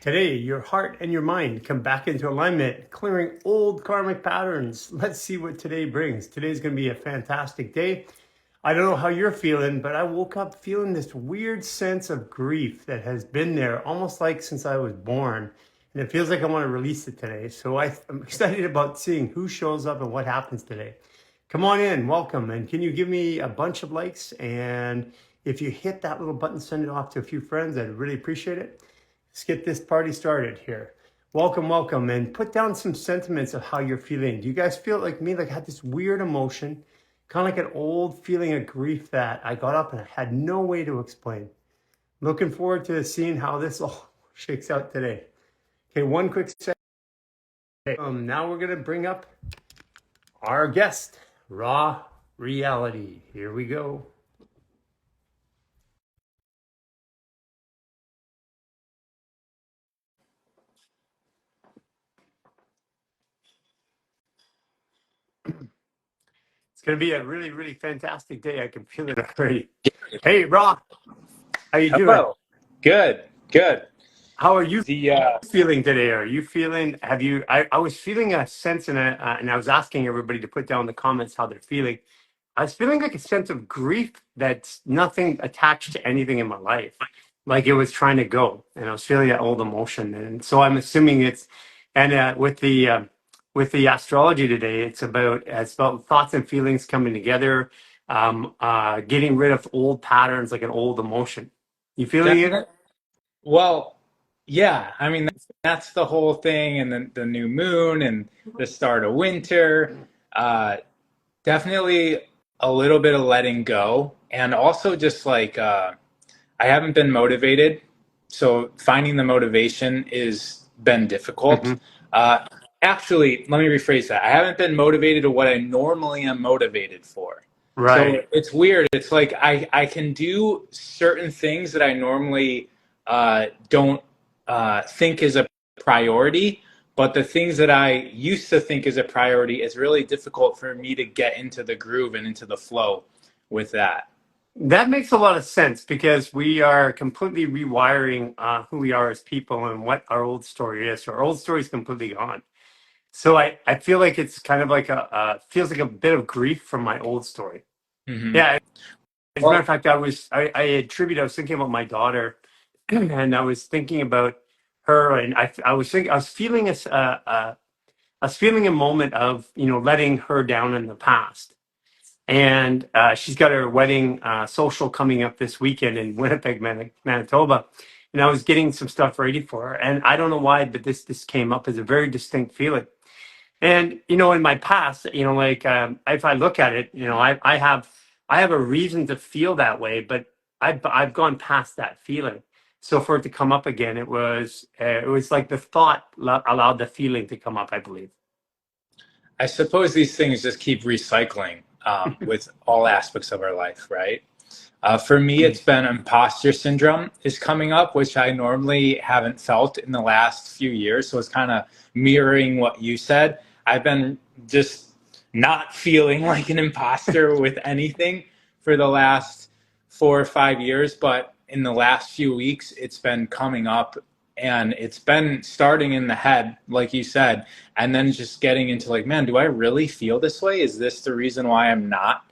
Today, your heart and your mind come back into alignment, clearing old karmic patterns. Let's see what today brings. Today's going to be a fantastic day. I don't know how you're feeling, but I woke up feeling this weird sense of grief that has been there almost like since I was born. And it feels like I want to release it today. So I'm excited about seeing who shows up and what happens today. Come on in, welcome. And can you give me a bunch of likes? And if you hit that little button, send it off to a few friends. I'd really appreciate it. Let's get this party started here. Welcome, welcome, and put down some sentiments of how you're feeling. Do you guys feel like me? Like I had this weird emotion, kind of like an old feeling of grief that I got up and I had no way to explain. Looking forward to seeing how this all shakes out today. Okay, one quick second. Now we're gonna bring up our guest, Raw Reality. Here we go. It's gonna be a really, really fantastic day. I can feel it already. Hey, Raw, how you doing? Hello. Good. Good. How are you The feeling today? Are you feeling, I was feeling a sense and I was asking everybody to put down in the comments how they're feeling. I was feeling like a sense of grief that's nothing attached to anything in my life. Like it was trying to go and I was feeling that old emotion. And so I'm assuming and with the astrology today, it's about thoughts and feelings coming together, getting rid of old patterns, like an old emotion. You feeling it? definite. Well, yeah. I mean, that's the whole thing, and the new moon and the start of winter. Uh, Definitely a little bit of letting go, and also just like I haven't been motivated, so finding the motivation is been difficult. Hmm. Uh, Actually, let me rephrase that. I haven't been motivated to what I normally am motivated for. So Right. it's weird. It's like I can do certain things that I normally don't think is a priority, but the things that I used to think is a priority, it's really difficult for me to get into the groove and into the flow with that. That makes a lot of sense because we are completely rewiring who we are as people and what our old story is. So our old story is completely gone. So I feel like it's kind of like feels like a bit of grief from my old story. Hmm. Yeah. As a matter of Well, fact, I was thinking about my daughter and I was thinking about her and I was feeling I was feeling a moment of, letting her down in the past. And she's got her wedding social coming up this weekend in Winnipeg, Manitoba. And I was getting some stuff ready for her, and I don't know why, but this came up as a very distinct feeling. And in my past, like if I look at it, I have a reason to feel that way, but I've gone past that feeling. So for it to come up again, it was like the thought allowed the feeling to come up, I believe. I suppose these things just keep recycling with all aspects of our life, right? For me, it's been imposter syndrome is coming up, which I normally haven't felt in the last few years. So it's kind of mirroring what you said. I've been just not feeling like an imposter with anything for the last 4 or 5 years, but in the last few weeks, it's been coming up, and it's been starting in the head, like you said, and then just getting into like, man, do I really feel this way? Is this the reason why I'm not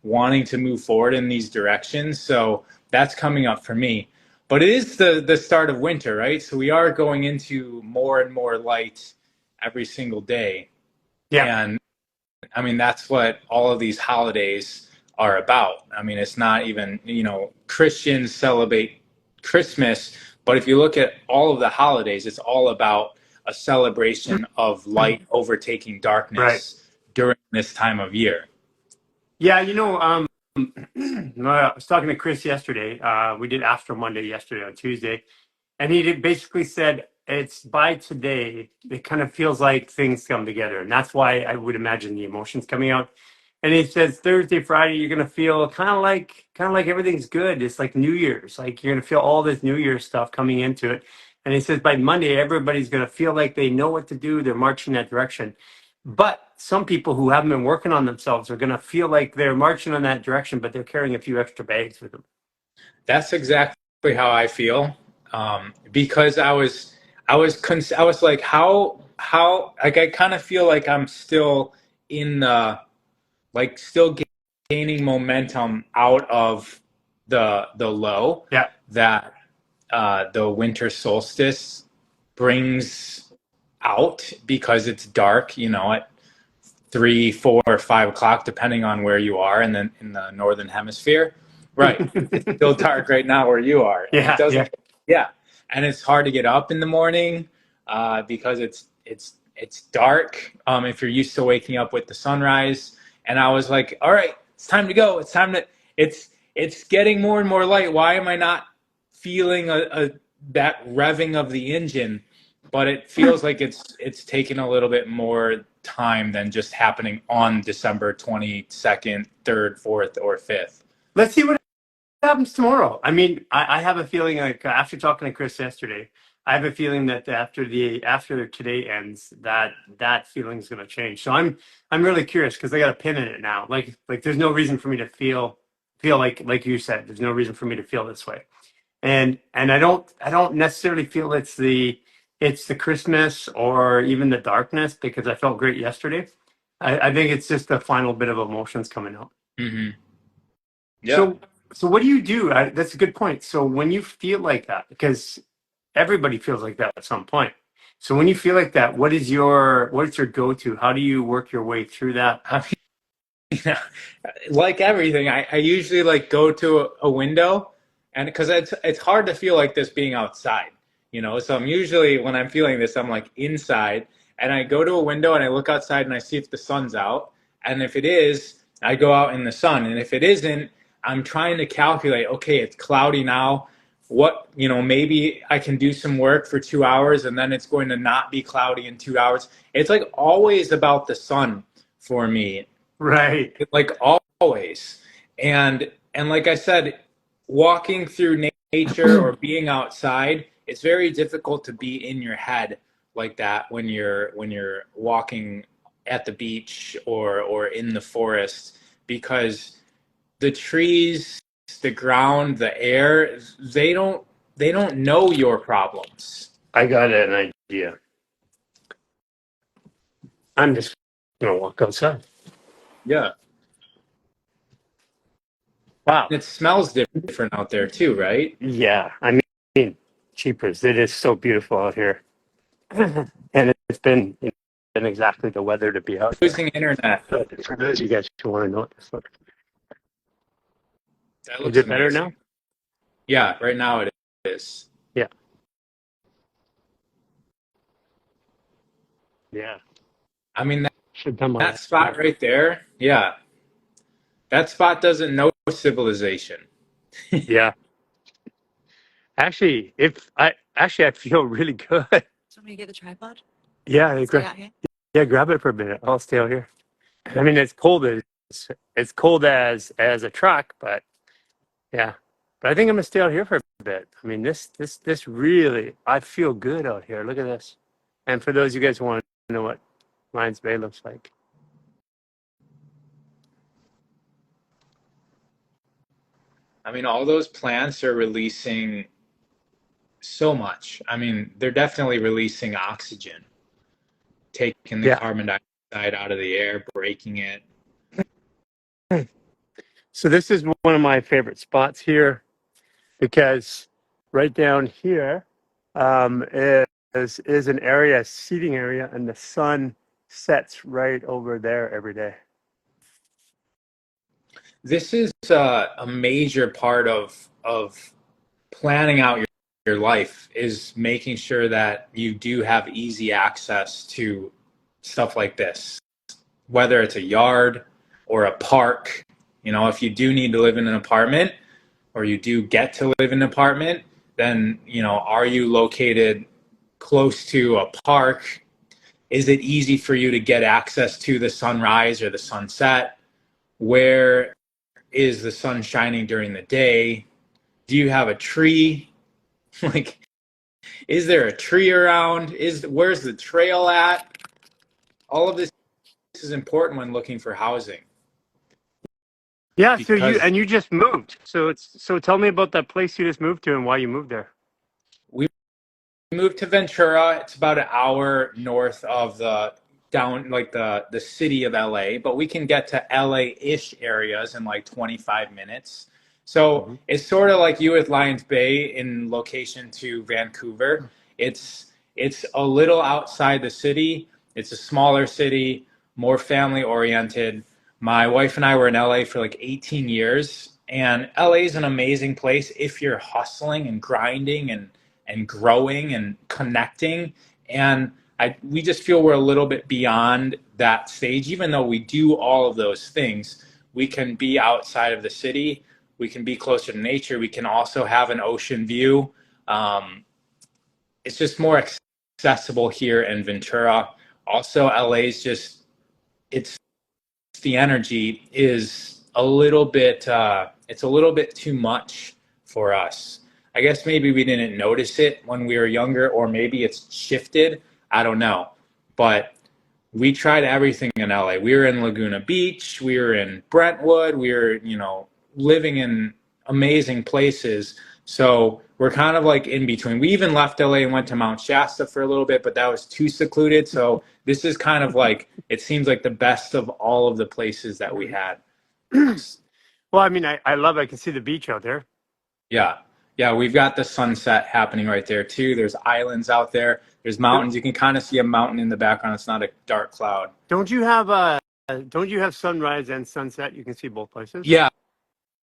wanting to move forward in these directions? So that's coming up for me. But it is the start of winter, right? So we are going into more and more light every single day. Yeah. And I mean, that's what all of these holidays are about. I mean, it's not even, Christians celebrate Christmas, but if you look at all of the holidays, it's all about a celebration of light overtaking Right. darkness during this time of year. Yeah, I was talking to Chris yesterday. We did Astro Monday yesterday on Tuesday, and basically said it's by today. It kind of feels like things come together, and that's why I would imagine the emotions coming out. And he says Thursday, Friday, you're gonna feel kind of like everything's good. It's like New Year's, like you're gonna feel all this New Year's stuff coming into it. And he says by Monday, everybody's gonna feel like they know what to do. They're marching that direction. But some people who haven't been working on themselves are going to feel like they're marching in that direction, but they're carrying a few extra bags with them. That's exactly how I feel. Because I was like, like I kind of feel like I'm still in the like still gaining momentum out of the low Yeah. that the winter solstice brings out because it's dark, you know, at 3, 4, or 5 o'clock, depending on where you are, and then in the northern hemisphere. Right, it's still dark right now where you are, and it Yeah, yeah. doesn't. Yeah, and it's hard to get up in the morning because it's dark. If you're used to waking up with the sunrise, and I was like, all right, it's time to go. It's time to. It's getting more and more light. Why am I not feeling that revving of the engine? But it feels like it's taken a little bit more time than just happening on December 22nd, 3rd, 4th, or 5th. Let's see what happens tomorrow. I mean, I have a feeling like after talking to Chris yesterday, I have a feeling that after today ends, that feeling is going to change. So I'm really curious because I got a pin in it now. Like there's no reason for me to feel like you said. There's no reason for me to feel this way. And I don't necessarily feel it's the Christmas or even the darkness because I felt great yesterday. I think it's just the final bit of emotions coming out. Mm-hmm. Yeah. So so what do you do? That's a good point. So when you feel like that, because everybody feels like that at some point. So when you feel like that, what's your go-to? How do you work your way through that? I mean, like everything, I usually like go to a window, and because it's hard to feel like this being outside, you know. So I'm usually when I'm feeling this, I'm like inside, and I go to a window and I look outside and I see if the sun's out, and if it is, I go out in the sun, and if it isn't, I'm trying to calculate. Okay, it's cloudy now. What, you know, maybe I can do some work for 2 hours, and then it's going to not be cloudy in 2 hours. It's like always about the sun for me, Right. like always. And like I said, walking through nature or being outside, it's very difficult to be in your head like that when you're walking at the beach or in the forest, because the trees, the ground, the air, they don't know your problems. I got an idea. I'm just gonna walk outside. Yeah. Wow. It smells different out there too, right? Yeah. I mean, cheapers. It is so beautiful out here. And it's been exactly the weather to be out here. Losing internet. But for those of you guys who want to know what this looks That like. Is looks it better now? amazing. Yeah, right now it is. Yeah. Yeah. I mean, Should have done my that spot right there, yeah, that spot doesn't know civilization. Yeah. Actually I feel really good. So me to get the tripod? Yeah, Stay out here? yeah, grab it for a minute. I'll stay out here. I mean, it's cold as a truck, but yeah. But I think I'm gonna stay out here for a bit. I mean, this really, I feel good out here. Look at this. And for those of you guys who want to know what Lions Bay looks like, I mean, all those plants are releasing so much. I mean, they're definitely releasing oxygen, taking the yeah. carbon dioxide out of the air, breaking it. So this is one of my favorite spots here because right down here is an area, a seating area, and the sun sets right over there every day. This is a major part of planning out your life, is making sure that you do have easy access to stuff like this, whether it's a yard or a park. You know, if you do need to live in an apartment or you do get to live in an apartment, then, you know, are you located close to a park? Is it easy for you to get access to the sunrise or the sunset? Where is the sun shining during the day? Do you have a tree? Like, is there a tree around? Where's the trail at? All of this is important when looking for housing, Yeah, so because you just moved. So tell me about that place you just moved to and why you moved there. we moved to Ventura. It's about an hour north of the down like the city of LA, but we can get to LA-ish areas in like 25 minutes. So Hmm. it's sort of like you with Lions Bay in location to Vancouver. It's a little outside the city. It's a smaller city, more family oriented. My wife and I were in LA for like 18 years, and LA is an amazing place if you're hustling and grinding and growing and connecting. And we just feel we're a little bit beyond that stage. Even though we do all of those things, we can be outside of the city. We can be closer to nature. We can also have an ocean view. It's just more accessible here in Ventura. Also, LA is just, it's the energy is a little bit, it's a little bit too much for us. I guess maybe we didn't notice it when we were younger, or maybe it's shifted. I don't know. But we tried everything in LA. We were in Laguna Beach, we were in Brentwood, we were, living in amazing places. So we're kind of like in between. We even left LA and went to Mount Shasta for a little bit, but that was too secluded. So this is kind of like, it seems like the best of all of the places that we had. Well, I mean, I love, I can see the beach out there. Yeah. Yeah, we've got the sunset happening right there too. There's islands out there. There's mountains. You can kind of see a mountain in the background. It's not a dark cloud. Don't you have sunrise and sunset? You can see both places. Yeah.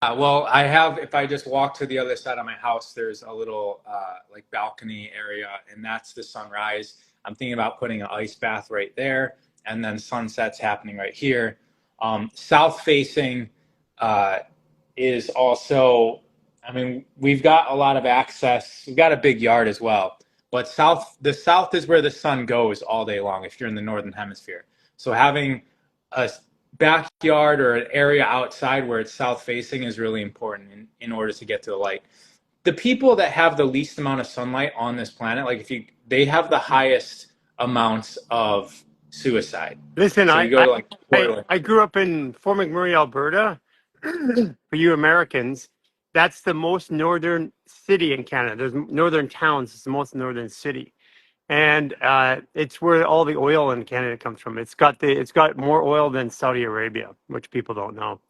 Well, I have, if I just walk to the other side of my house, there's a little like balcony area, and that's the sunrise. I'm thinking about putting an ice bath right there, and then sunset's happening right here. South facing uh, is also, I mean, we've got a lot of access. We've got a big yard as well, but the south is where the sun goes all day long if you're in the northern hemisphere. So having a backyard or an area outside where it's south facing is really important in order to get to the light. The people that have the least amount of sunlight on this planet, like they have the highest amounts of suicide. Listen, So you go to like Portland. I grew up in Fort McMurray, Alberta. For you Americans, that's the most northern city in Canada. There's northern towns. It's the most northern city, and it's where all the oil in Canada comes from. It's got more oil than Saudi Arabia, which people don't know,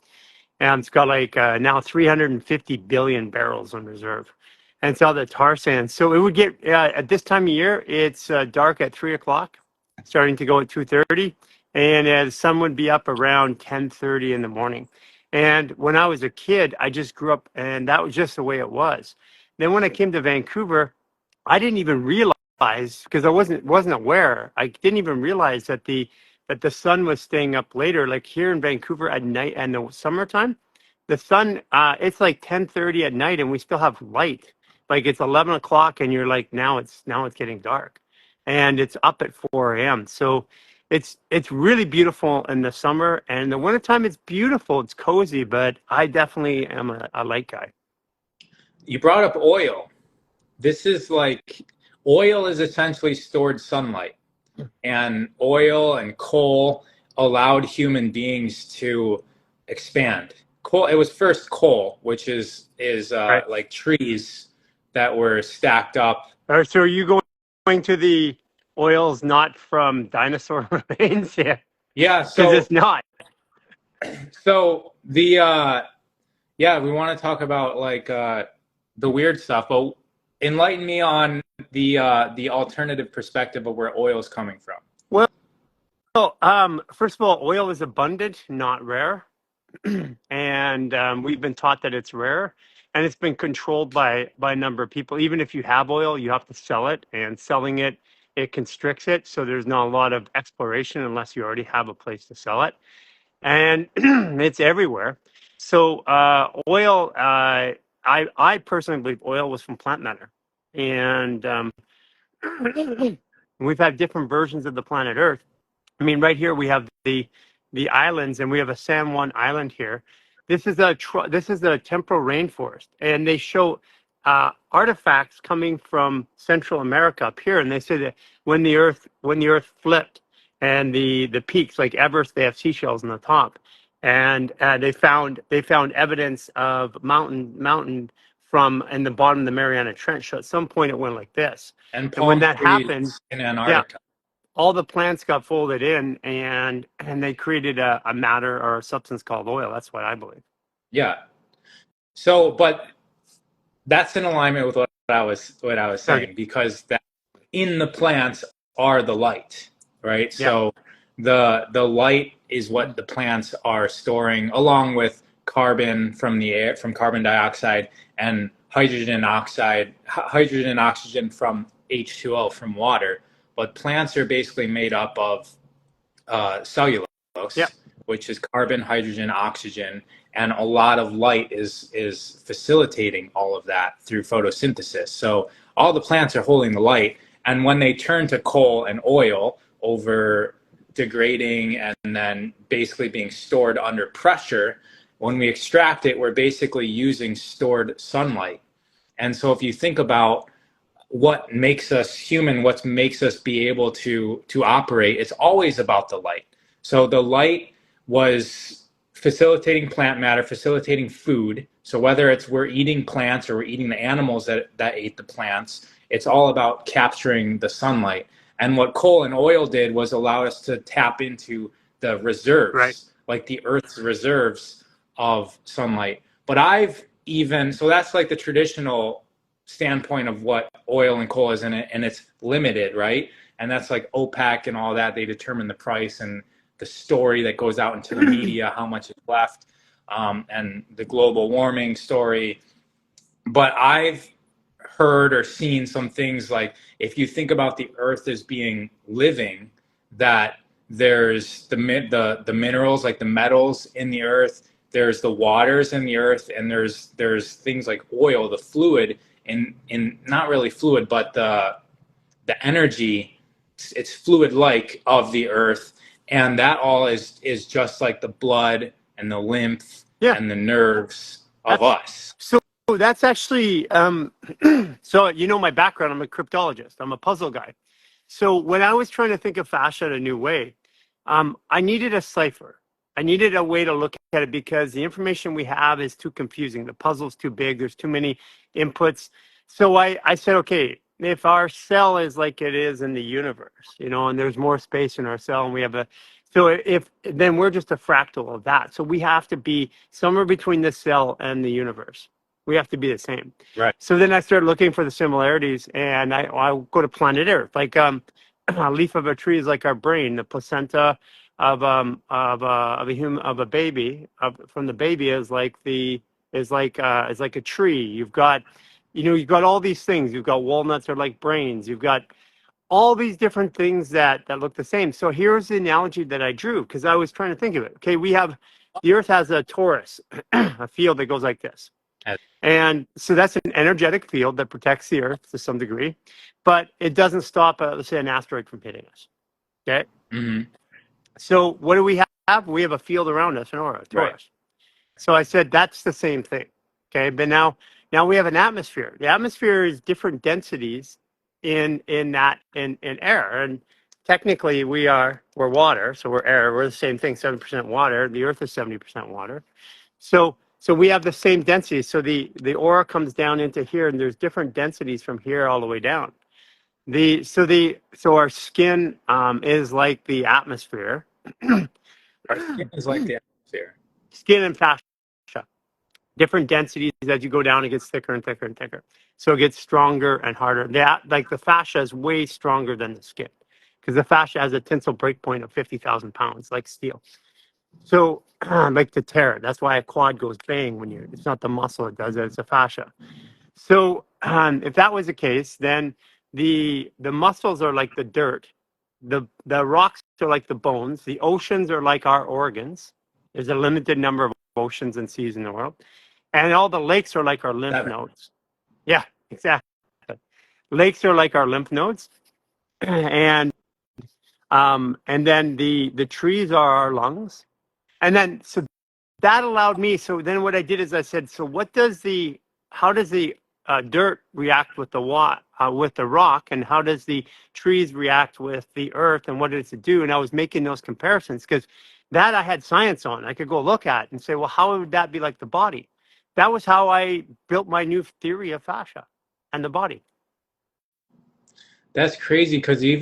and it's got like now 350 billion barrels on reserve, and it's all the tar sands. So it would get at this time of year, it's dark at 3 o'clock, starting to go at 2:30, and the sun would be up around 10:30 in the morning. And when I was a kid, I just grew up, and that was just the way it was. Then when I came to Vancouver, I didn't even realize, because I wasn't aware. I didn't even realize that the sun was staying up later. Like here in Vancouver at night and the summertime, the sun it's like 10:30 at night, and we still have light. Like it's 11 o'clock, and you're like, now it's getting dark, and it's up at 4 a.m. So it's really beautiful in the summer, and in the wintertime it's beautiful. It's cozy, but I definitely am a light guy. You brought up oil. This is like oil is essentially stored sunlight, and oil and coal allowed human beings to expand. Coal. It was first coal, which is Right. like trees that were stacked up. All right, so are you going to the oils not from dinosaur remains? Yeah, Yeah. because it's not. So the yeah, we want to talk about like the weird stuff, but enlighten me on the alternative perspective of where oil is coming from. Well, first of all, oil is abundant, not rare. And we've been taught that it's rare, and it's been controlled by a number of people. Even if you have oil, you have to sell it, and selling it constricts it. So there's not a lot of exploration unless you already have a place to sell it, and it's everywhere. So oil, I personally believe oil was from plant matter, and we've had different versions of the planet Earth. I mean, right here we have the islands, and we have a San Juan Island here. This is a temporal rainforest, and they show artifacts coming from Central America up here, and they say that when the Earth flipped, and the peaks like Everest, they have seashells on the top, and they found evidence of mountain in the bottom of the Mariana Trench. So at some point it went like this. And And when palm that happened, trees in yeah, Antarctica. all the plants got folded in, and they created a matter or a substance called oil. That's what I believe. Yeah. So, but that's in alignment with what I was Okay. saying, because that in the plants are the light, right? Yeah. So the light is what the plants are storing, along with carbon from the air, from carbon dioxide, and hydrogen and oxygen from H2O, from water. But plants are basically made up of cellulose, Yeah. which is carbon, hydrogen, oxygen, and a lot of light is facilitating all of that through photosynthesis. So all the plants are holding the light, and when they turn to coal and oil over degrading and then basically being stored under pressure, when we extract it, we're basically using stored sunlight. And so if you think about what makes us human, what makes us be able to operate, it's always about the light. So the light was facilitating plant matter, facilitating food. So whether it's we're eating plants or we're eating the animals that ate the plants, it's all about capturing the sunlight. And what coal and oil did was allow us to tap into the Right. reserves, like the Earth's reserves of sunlight. But so that's like the traditional standpoint of what oil and coal is in it, and it's limited, right? And that's like OPEC and all that. They determine the price and the story that goes out into the media, how much is left, and the global warming story. But I've heard or seen some things like, if you think about the earth as being living, that there's the minerals, like the metals in the earth, there's the waters in the earth, and there's things like oil, the fluid in not really fluid, but the energy, it's fluid like of the earth, and that all is just like the blood and the lymph Yeah. and the nerves of That's us. so. That's actually so. You know my background. I'm a cryptologist. I'm a puzzle guy. So when I was trying to think of fascia in a new way, I needed a cipher. I needed a way to look at it because the information we have is too confusing. The puzzle's too big. There's too many inputs. So I said, okay, if our cell is like it is in the universe, and there's more space in our cell, and we have so if then we're just a fractal of that. So we have to be somewhere between the cell and the universe. We have to be the same. Right. So then I started looking for the similarities, and I go to planet Earth. Like a leaf of a tree is like our brain. The placenta of a baby from the baby is like a tree. You've got all these things. You've got walnuts are like brains. You've got all these different things that look the same. So here's the analogy that I drew because I was trying to think of it. Okay, the Earth has a torus, a field that goes like this. And so that's an energetic field that protects the Earth to some degree, but it doesn't stop, let's say, an asteroid from hitting us. Okay. Mm-hmm. So what do we have? We have a field around us, an aura, a torus. Right. So I said that's the same thing. Okay. But now we have an atmosphere. The atmosphere is different densities in air. And technically we're water. So we're air. We're the same thing, 7% water. The Earth is 70% water. So we have the same density. So the aura comes down into here, and there's different densities from here all the way down. So our skin is like the atmosphere. Our skin is like the atmosphere. Skin and fascia, different densities as you go down. It gets thicker and thicker and thicker. So it gets stronger and harder. Like the fascia is way stronger than the skin because the fascia has a tensile breakpoint of 50,000 pounds, like steel. So like to tear it. That's why a quad goes bang when it's not the muscle that does it, it's a fascia. So if that was the case, then the muscles are like the dirt. The rocks are like the bones. The oceans are like our organs. There's a limited number of oceans and seas in the world. And all the lakes are like our lymph nodes. Yeah, exactly. Lakes are like our lymph nodes. And then the trees are our lungs. And then, so that allowed me. So then what I did is I said, so how does the dirt react with with the rock, and how does the trees react with the earth, and what does it do? And I was making those comparisons because that I had science on. I could go look at and say, well, how would that be like the body? that was how I built my new theory of fascia and the body. That's crazy because you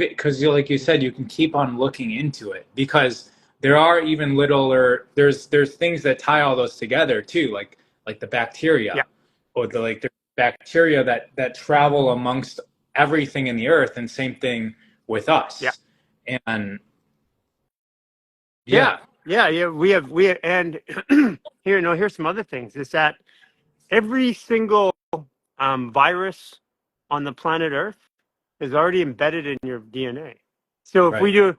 like you said, you can keep on looking into it because there are even littler there's things that tie all those together too, like the Yeah, bacteria or the bacteria that travel amongst everything in the earth, and same thing with yeah, us. And yeah, yeah, yeah. We have, and here, no, here's some other things. Is that every single virus on the planet Earth is already embedded in your DNA. So if we right.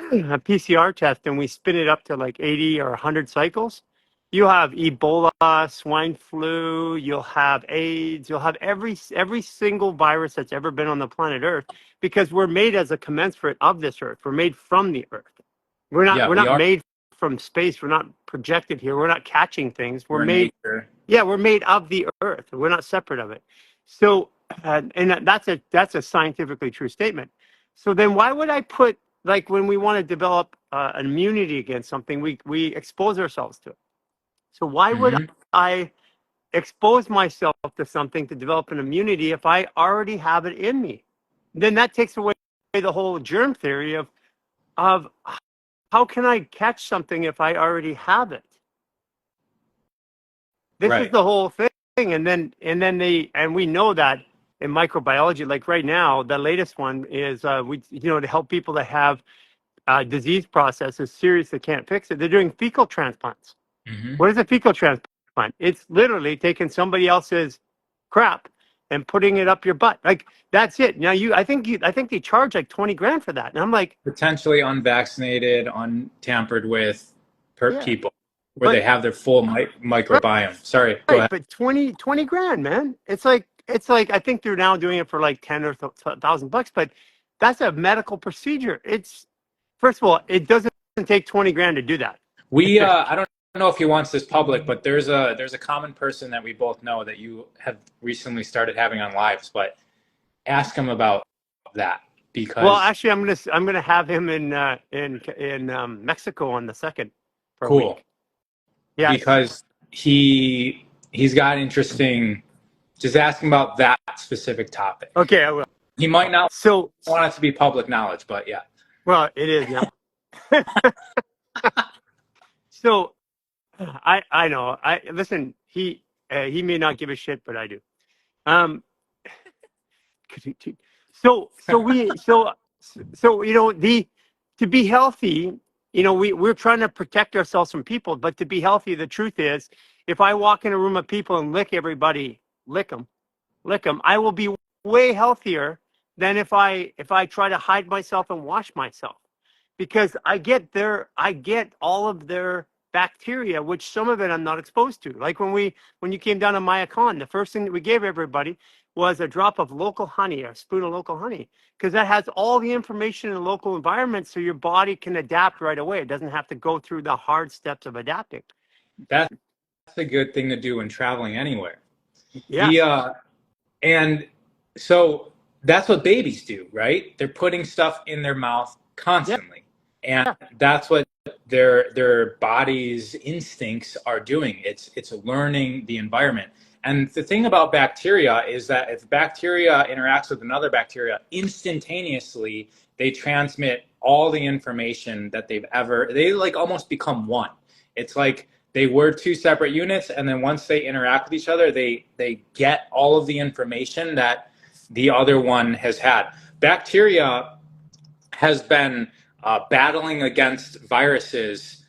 do a PCR test and we spin it up to like 80 or 100 cycles, you'll have Ebola, swine flu, you'll have AIDS, you'll have every single virus that's ever been on the planet Earth, because we're made as a commensurate of this Earth. We're made from the Earth. We're not Yeah, we're we not are made from space. We're not projected here. We're not catching things. We're our made, nature. yeah, we're made of the Earth. We're not separate of it. So, and that's a scientifically true statement. So then, why would I put, like, when we want to develop an immunity against something, we expose ourselves to it. So why would Hmm. I expose myself to something to develop an immunity if I already have it in me? Then that takes away the whole germ theory of how can I catch something if I already have it? This is Right. the whole thing. And we know that in microbiology, like right now, the latest one is to help people that have disease processes serious that can't fix it. They're doing fecal transplants. Hmm. What is a fecal transplant? It's literally taking somebody else's crap and putting it up your butt. Like, that's it. Now I think they charge like 20 grand for that. And I'm like, Potentially unvaccinated, untampered with yeah, people where they but have their full right, microbiome. Sorry, go right, ahead. but 20 grand, man. It's like I think they're now doing it for like 10 or $1,000, but that's a medical procedure. It's, first of all, it doesn't take 20 grand to do that. I don't know if he wants this public, but there's a common person that we both know that you have recently started having on lives, but ask him about that Well, because actually, I'm gonna have him in Mexico on the 2nd for a cool, week. Yes. because he's got interesting. Just ask him about that specific topic. Okay, I will. He might not So, want it to be public knowledge, but yeah, well, it is now. So, I know. I listen. He may not give a shit, but I do. Um. So the to be healthy, we're trying to protect ourselves from people, but to be healthy, the truth is, if I walk in a room of people and lick everybody, lick them, I will be way healthier than if I try to hide myself and wash myself, because I get all of their bacteria, which some of it I'm not exposed to. Like when you came down to Mayakon, the first thing that we gave everybody was a drop of local honey, a spoon of local honey, because that has all the information in the local environment, so your body can adapt right away. It doesn't have to go through the hard steps of adapting. that's a good thing to do when traveling anywhere. The Yes. and so that's what babies do, right? They're putting stuff in their mouth Yeah. constantly, and that's what their body's instincts are doing. It's learning the environment. And the thing about bacteria is that if bacteria interacts with another bacteria instantaneously, they transmit all the information that they like almost become one. It's like they were two separate units, and then once they interact with each other, they get all of the information that the other one has had. Bacteria has been battling against viruses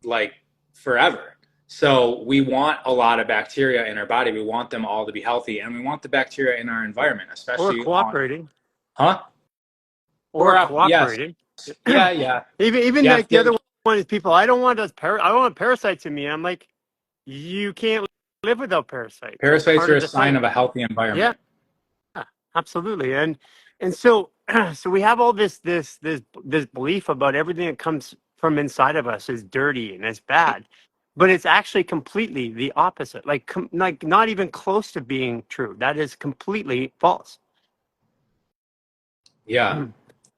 like forever. So we want a lot of bacteria in our body. We want them all to be healthy, and we want the bacteria in our environment, Or especially on, cooperating. huh? Or Yes, cooperating. yeah, Even yes. like the other one is people. I don't want parasites in me. I'm like, you can't live without parasites. That's Parasites part are of a the sign thing. of a healthy Yeah, environment. absolutely. And so so we have all this belief about everything that comes from inside of us is dirty and it's bad, but it's actually completely the opposite. Like not even close to being true. That is completely false. Yeah.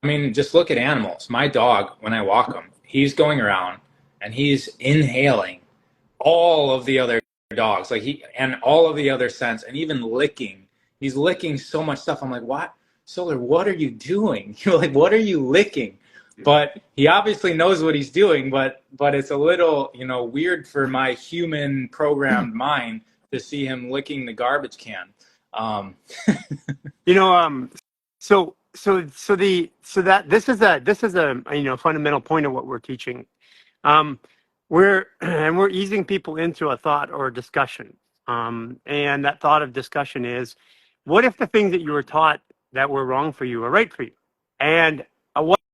I mean, just look at animals. My dog, when I walk him, he's going around and he's inhaling all of the other dogs, like and all of the other scents, and even licking. He's licking so much stuff. I'm like, what, Solar? What are you doing? You're like, what are you licking? But he obviously knows what he's doing. But it's a little, weird for my human programmed mind to see him licking the garbage can. Um, You know, that this is a fundamental point of what we're teaching. Um, we're easing people into a thought or a discussion. And that thought of discussion is, what if the things that you were taught that were wrong for you are right for you? And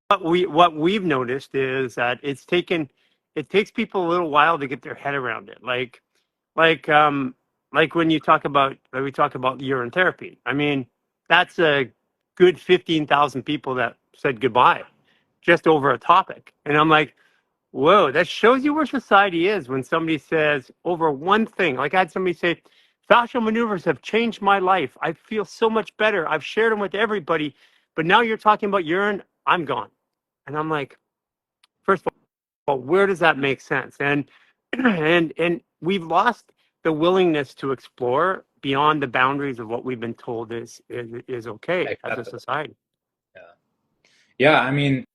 what we've noticed is that it takes people a little while to get their head around it. Like like when we talk about urine therapy. I mean, that's a good 15,000 people that said goodbye just over a topic. And I'm like, whoa, that shows you where society is when somebody says over one thing. Like I had somebody say, fascial maneuvers have changed my life. I feel so much better. I've shared them with everybody. But now you're talking about urine, I'm gone. And I'm like, first of all, where does that make sense? And and we've lost the willingness to explore beyond the boundaries of what we've been told is okay as a society. yeah. Yeah, I mean,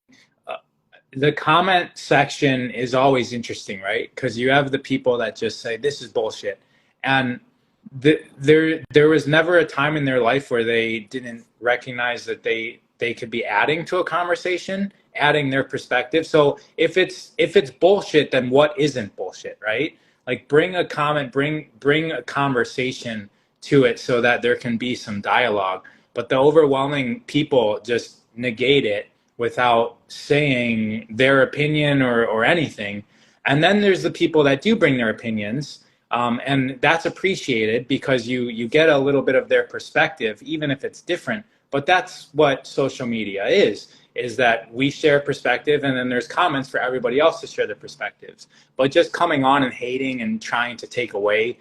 the comment section is always interesting, right? Because you have the people that just say this is bullshit, and there was never a time in their life where they didn't recognize that they could be adding to a conversation, adding their perspective. So if it's bullshit, then what isn't bullshit, right? Like bring a comment, bring a conversation to it so that there can be some dialogue. But the overwhelming people just negate it without saying their opinion or anything. And then there's the people that do bring their opinions, and that's appreciated because you get a little bit of their perspective, even if it's different. But that's what social media is that we share perspective, and then there's comments for everybody else to share their perspectives. But just coming on and hating and trying to take away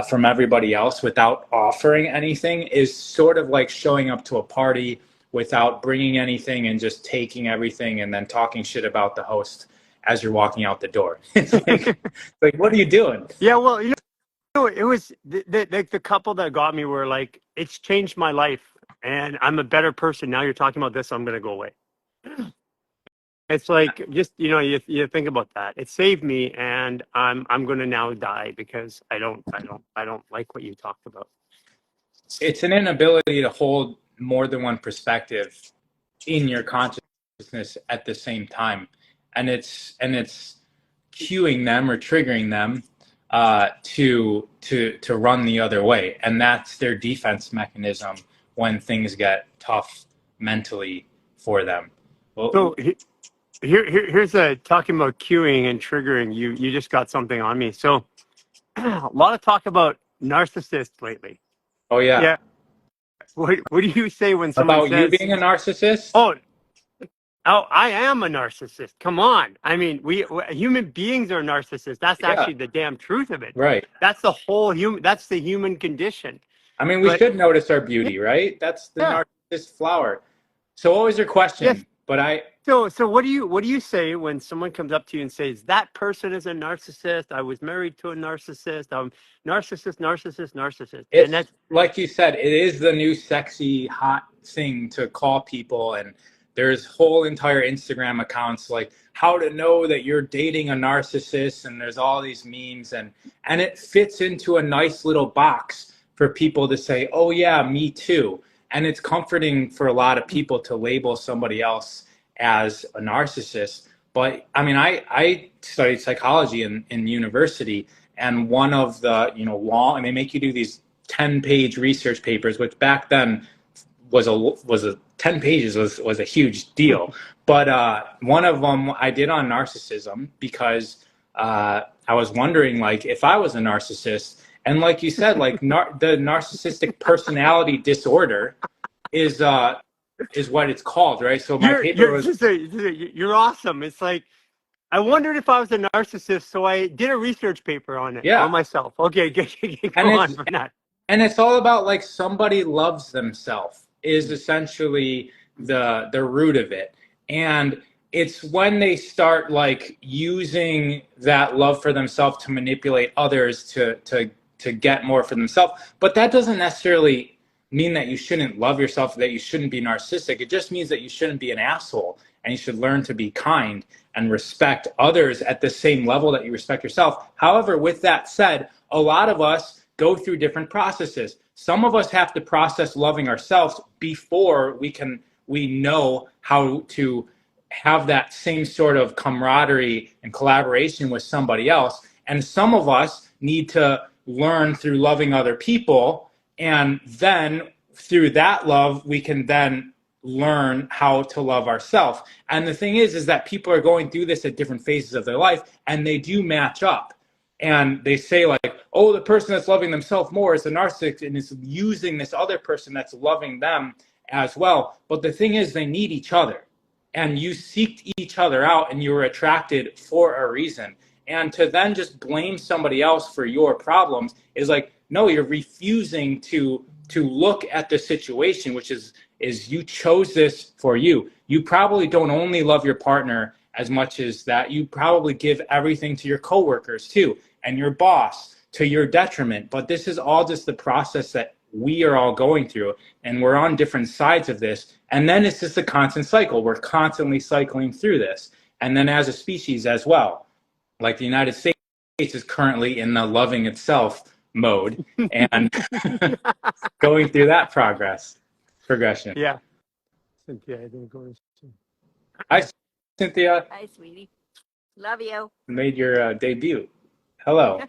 from everybody else without offering anything is sort of like showing up to a party without bringing anything and just taking everything and then talking shit about the host as you're walking out the door. It's like, what are you doing? Yeah, well, it was the couple that got me were like, it's changed my life and I'm a better person. Now you're talking about this, I'm going to go away. It's like, just, you think about that. It saved me and I'm going to now die because I don't like what you talked about. It's an inability to hold more than one perspective in your consciousness at the same time. And it's cueing them or triggering them to run the other way, and that's their defense mechanism when things get tough mentally for them. Well, So here's a talking about cueing and triggering. You just got something on me. So a lot of talk about narcissists lately. oh yeah. Yeah. What do you say when someone About says, you being a narcissist? "Oh, I am a narcissist"? Come on. I mean, we human beings are narcissists. That's Yeah, actually the damn truth of it. right. That's the whole human. That's the human condition. I mean, we But should notice our beauty, right? That's the yeah, narcissist flower. So what was your yes. question? But I So what do you say when someone comes up to you and says that person is a narcissist? I was married to a narcissist. I'm narcissist, and it's that's like you said, it is the new sexy hot thing to call people, and there's whole entire Instagram accounts like how to know that you're dating a narcissist, and there's all these memes, and it fits into a nice little box for people to say, oh yeah, me too. And it's comforting for a lot of people to label somebody else as a narcissist. But I mean, I studied psychology in university, and one of the long, and they make you do these 10-page research papers, which back then was a 10 pages was a huge deal. But one of them I did on narcissism because I was wondering, like, if I was a narcissist, and like you said, like the narcissistic personality disorder is what it's called, right? So my paper was you're awesome. It's like, I wondered if I was a narcissist, so I did a research paper on it on yeah, myself. Okay, go and on it's for that. and it's all about like somebody loves themselves is essentially the root of it. And it's when they start like using that love for themselves to manipulate others to get more for themselves. But that doesn't necessarily mean that you shouldn't love yourself, that you shouldn't be narcissistic. It just means that you shouldn't be an asshole, and you should learn to be kind and respect others at the same level that you respect yourself. However, with that said, a lot of us go through different processes. Some of us have to process loving ourselves before we know how to have that same sort of camaraderie and collaboration with somebody else. And some of us need to learn through loving other people. And then through that love, we can then learn how to love ourselves. And the thing is that people are going through this at different phases of their life, and they do match up. And they say like, oh, the person that's loving themselves more is a narcissist and is using this other person that's loving them as well. But the thing is, they need each other. And you seeked each other out, and you were attracted for a reason. And to then just blame somebody else for your problems is like, no, you're refusing to look at the situation, which is you chose this for you. You probably don't only love your partner as much as that. You probably give everything to your coworkers too, and your boss to your detriment. But this is all just the process that we are all going through, and we're on different sides of this. And then it's just a constant cycle. We're constantly cycling through this. And then as a species as well, like the United States is currently in the loving itself mode and going through that progression. Yeah. Cynthia, I think it was. Hi, Cynthia. Hi, sweetie. Love you. Made your debut. Hello.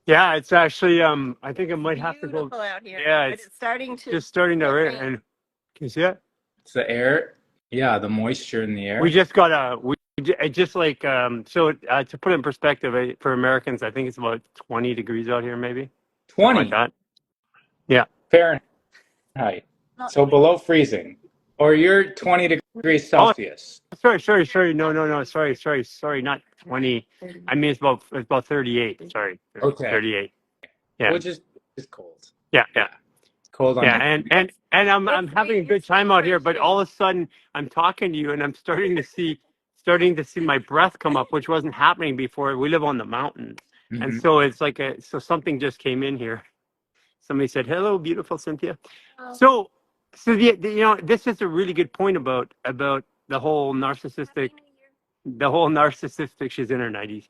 Yeah, it's actually, I think I might have to go. Beautiful out here. Yeah, But it's it's starting to. just starting to get rain. rain. And can you see it? It's the air. Yeah, the moisture in the air. We just got just like, to put it in perspective, for Americans, I think it's about 20 degrees out here, maybe. 20 Like that. Yeah. Fahrenheit. So below freezing. Or you're 20 degrees Celsius. Sorry. No. Sorry. Not 20. I mean, it's about 38. Sorry. Okay. 38. Yeah. Which is cold. Yeah. Cold on Yeah. And I'm having a good time out here, but all of a sudden I'm talking to you and I'm starting to see my breath come up, which wasn't happening before. We live on the mountain. Mhm. And so it's like so something just came in here. Somebody said, "Hello, beautiful Cynthia." So this is a really good point about the whole narcissistic. She's in her 90s.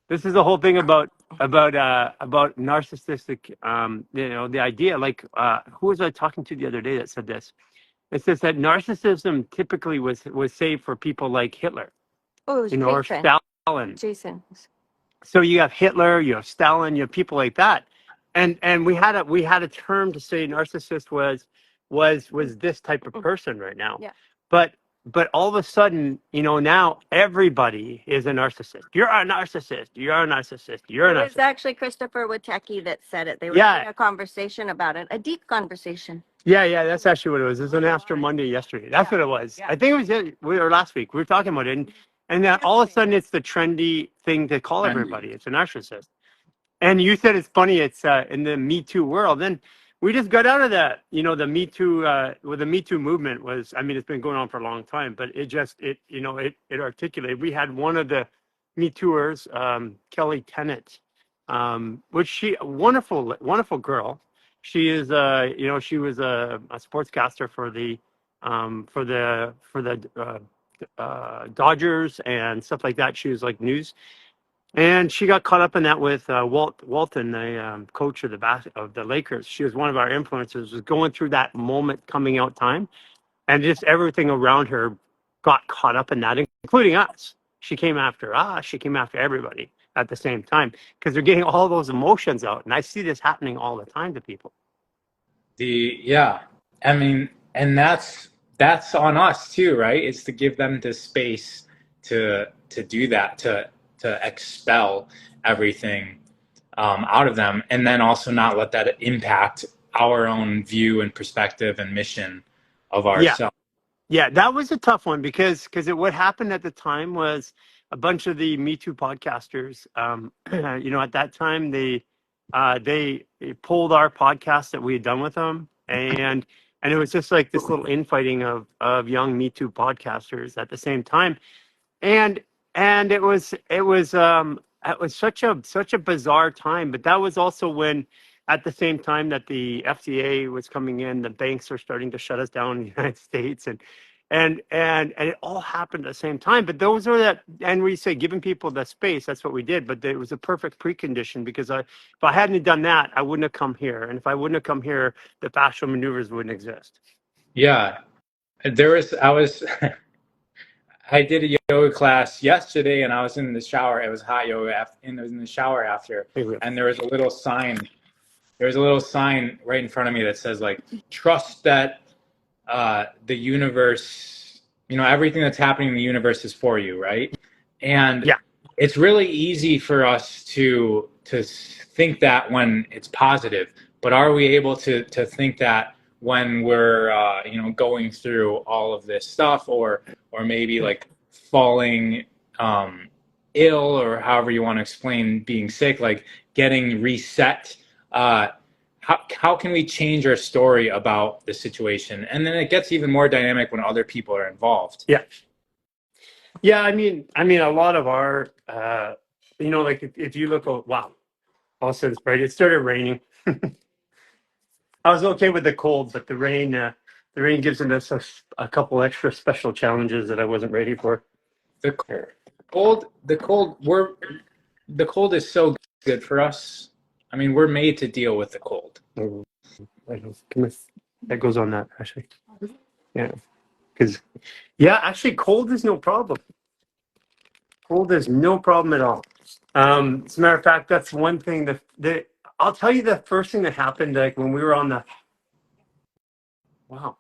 This is the whole thing about narcissistic. The idea. Like, who was I talking to the other day that said this? It says that narcissism typically was saved for people like Hitler, Oh, it was or Jason. Stalin. Jason. So you have Hitler, you have Stalin, you have people like that, and we had a term to say narcissist was this type of person right now. Yeah. But all of a sudden, now everybody is a narcissist. You're a narcissist. You're a narcissist. You're a It was narcissist. actually Christopher Witecki that said it. They were Yeah. having a conversation about it, a deep conversation. Yeah, that's actually what it was. It was an Astro Monday yesterday. That's what it was. Yeah. I think it was last week. We were talking about it, and then all of a sudden it's the trendy thing to call everybody. It's a narcissist. And you said it's funny. It's in the Me Too world. Then we just got out of that. The Me Too, the Me Too movement was. I mean, it's been going on for a long time, but it articulated. We had one of the Me Tooers, Kelly Tennant, which she wonderful girl. She is she was a sportscaster for the Dodgers and stuff like that. She was like news. And she got caught up in that with Walton, the coach of the Lakers. She was one of our influencers. Was going through that moment, coming out time, and just everything around her got caught up in that, including us. She came after us. She came after everybody at the same time because they're getting all those emotions out. And I see this happening all the time to people. I mean, and that's on us too, right? It's to give them the space to do that, to expel everything out of them, and then also not let that impact our own view and perspective and mission of ourselves. Yeah, that was a tough one because what happened at the time was a bunch of the Me Too podcasters, at that time they pulled our podcast that we had done with them, and And it was just like this little infighting of young Me Too podcasters at the same time. And it was such a bizarre time. But that was also when, at the same time that the FDA was coming in, the banks are starting to shut us down in the United States, and it all happened at the same time. But those are that, and we say giving people the space. That's what we did. But it was a perfect precondition, because if I hadn't done that, I wouldn't have come here. And if I wouldn't have come here, the fascial maneuvers wouldn't exist. Yeah, I was I did a yoga class yesterday, and I was in the shower. It was hot yoga, and I was in the shower after, and there was a little sign. There was a little sign right in front of me that says, like, trust that the universe, everything that's happening in the universe is for you, right? And Yeah. it's really easy for us to think that when it's positive, but are we able to think that when we're going through all of this stuff, or maybe like falling ill, or however you want to explain being sick, like getting reset? How can we change our story about the situation? And then it gets even more dynamic when other people are involved. Yeah, I mean, a lot of our, like if you look, wow, all of a sudden it's bright. It started raining. I was okay with the cold, but the rain gives us a couple extra special challenges that I wasn't ready for. The cold is so good for us. I mean, we're made to deal with the cold. That goes on that, actually. Yeah, because actually, cold is no problem. Cold is no problem at all. As a matter of fact, that's one thing that I'll tell you. The first thing that happened, like when we were on the wow.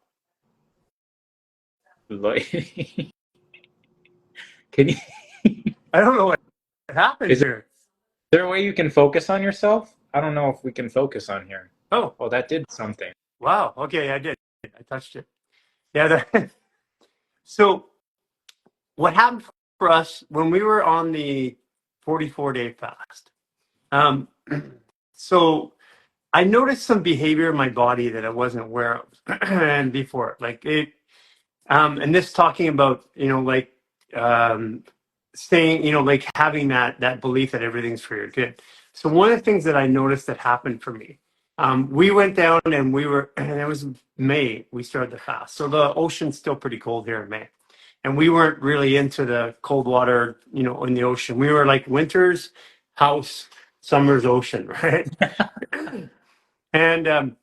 Can you? I don't know what happened here. Is there a way you can focus on yourself? I don't know if we can focus on here. Oh, that did something. wow. Okay, I did. I touched it. Yeah. So what happened for us when we were on the 44-day fast? So I noticed some behavior in my body that I wasn't aware of and before, like it. And this talking about, staying, like having that belief that everything's for your good. So one of the things that I noticed that happened for me, we went down and and it was May, we started the fast. So the ocean's still pretty cold here in May. And we weren't really into the cold water, in the ocean. We were like winter's house, summer's ocean, right? And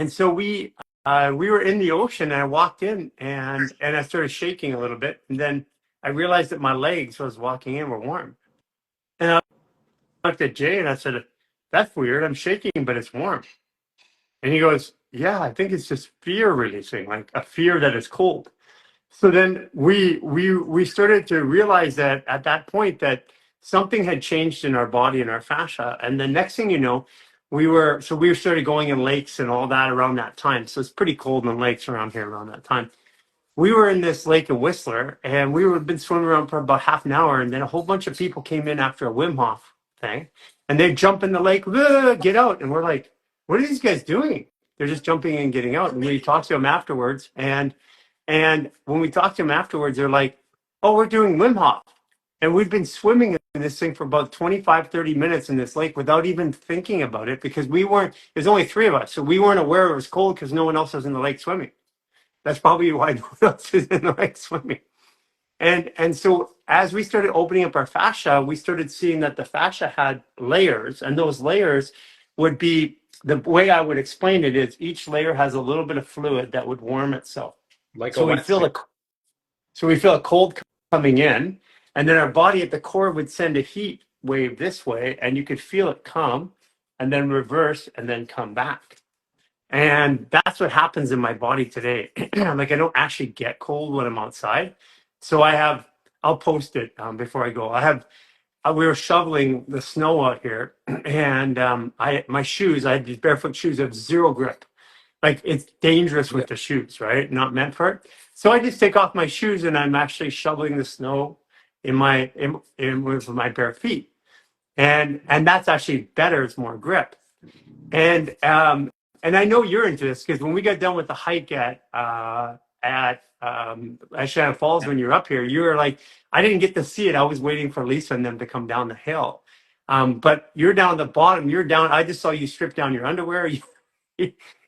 so we were in the ocean, and I walked in and I started shaking a little bit. And then I realized that my legs, as I was walking in, were warm. And I looked at Jay and I said, that's weird. I'm shaking, but it's warm. And he goes, yeah, I think it's just fear releasing, like a fear that is cold. So then we started to realize that at that point that something had changed in our body and our fascia. And the next thing you know, we started going in lakes and all that around that time. So it's pretty cold in the lakes around here around that time. We were in this lake in Whistler, and been swimming around for about half an hour, and then a whole bunch of people came in after a Wim Hof thing, and they jump in the lake, get out, and we're like, what are these guys doing? They're just jumping in and getting out. And we talked to them afterwards, and when we talked to them afterwards, they're like, oh, we're doing Wim Hof. And we've been swimming in this thing for about 25, 30 minutes in this lake without even thinking about it, because there's only three of us. So we weren't aware it was cold because no one else was in the lake swimming. That's probably why no one else is in the lake swimming. And so as we started opening up our fascia, we started seeing that the fascia had layers, and those layers would be, the way I would explain it is each layer has a little bit of fluid that would warm itself. So we feel a cold coming in, and then our body at the core would send a heat wave this way, and you could feel it come and then reverse and then come back. And that's what happens in my body today. Like I don't actually get cold when I'm outside. So I'll post it before I go. We were shoveling the snow out here, and my shoes, I had these barefoot shoes, have zero grip. Like it's dangerous with the shoes, right? Not meant for it. So I just take off my shoes and I'm actually shoveling the snow with my bare feet. And that's actually better. It's more grip. And and I know you're into this because when we got done with the hike at Shannon Falls, when you're up here, you were like, I didn't get to see it. I was waiting for Lisa and them to come down the hill. But you're down the bottom. You're down. I just saw you strip down your underwear.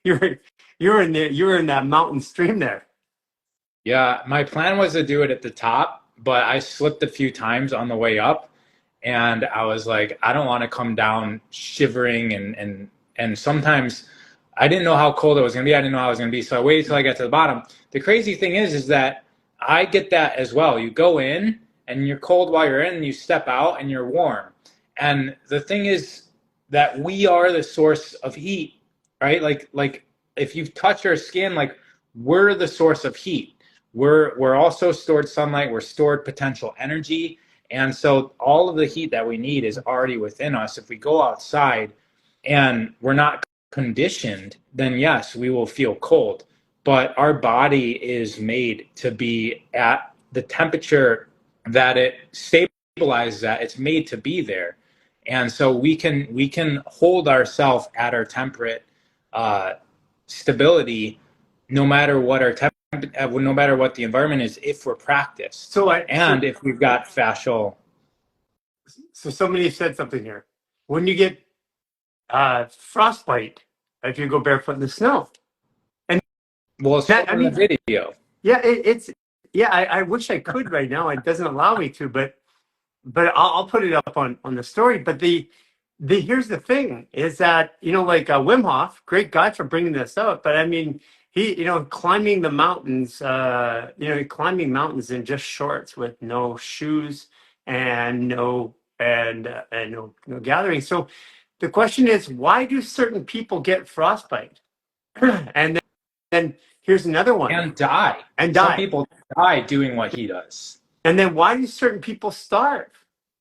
You're you're in that mountain stream there. Yeah, my plan was to do it at the top, but I slipped a few times on the way up, and I was like, I don't want to come down shivering and sometimes I didn't know how cold it was gonna be. I didn't know how it was gonna be, so I waited till I got to the bottom. The crazy thing is that I get that as well. You go in and you're cold while you're in, and you step out and you're warm. And the thing is that we are the source of heat, right? Like if you touch our skin, like we're the source of heat. We're also stored sunlight, we're stored potential energy. And so all of the heat that we need is already within us. If we go outside and we're not conditioned, then yes, we will feel cold. But our body is made to be at the temperature that it stabilizes at. It's made to be there. And so we can hold ourselves at our temperate stability no matter what our no matter what the environment is, if we're practiced if we've got fascial. So somebody said something here. When you get frostbite, if you go barefoot in the snow, and Well, it's that, in the video. Yeah, I wish I could right now. It doesn't allow me to, but I'll put it up on the story. But the here's the thing is that like Wim Hof, great guy for bringing this out. But I mean, he climbing the mountains, climbing mountains in just shorts with no shoes and no gathering. So the question is, why do certain people get frostbite? And then here's another one. And die. Some people die doing what he does. And then why do certain people starve?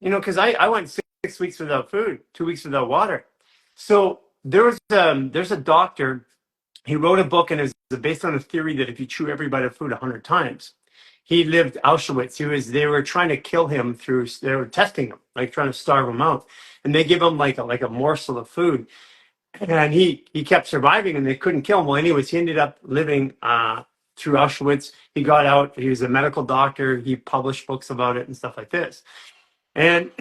Because I went 6 weeks without food, 2 weeks without water. So there's a doctor. He wrote a book, and it was based on a theory that if you chew every bite of food 100 times, he lived Auschwitz. They were trying to kill him they were testing him, like trying to starve him out, and they give him like a morsel of food, and he kept surviving, and they couldn't kill him. Well, anyways, he ended up living through Auschwitz. He got out. He was a medical doctor. He published books about it and stuff like this. And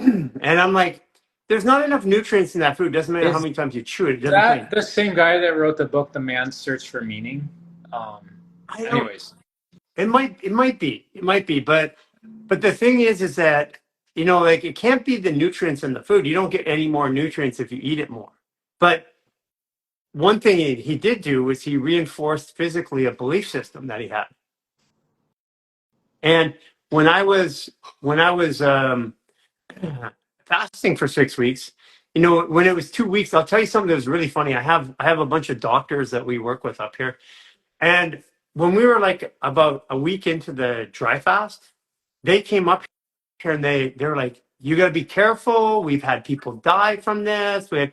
I'm like, there's not enough nutrients in that food. Doesn't matter how many times you chew it. Is that the same guy that wrote the book, The Man's Search for Meaning? Anyways, it might be, but the thing is that like it can't be the nutrients in the food. You don't get any more nutrients if you eat it more. But one thing he did do was he reinforced physically a belief system that he had. And when I was fasting for 6 weeks, when it was 2 weeks, I'll tell you something that was really funny. I have a bunch of doctors that we work with up here, and when we were like about a week into the dry fast, they came up here and they were like, you got to be careful. We've had people die from this. And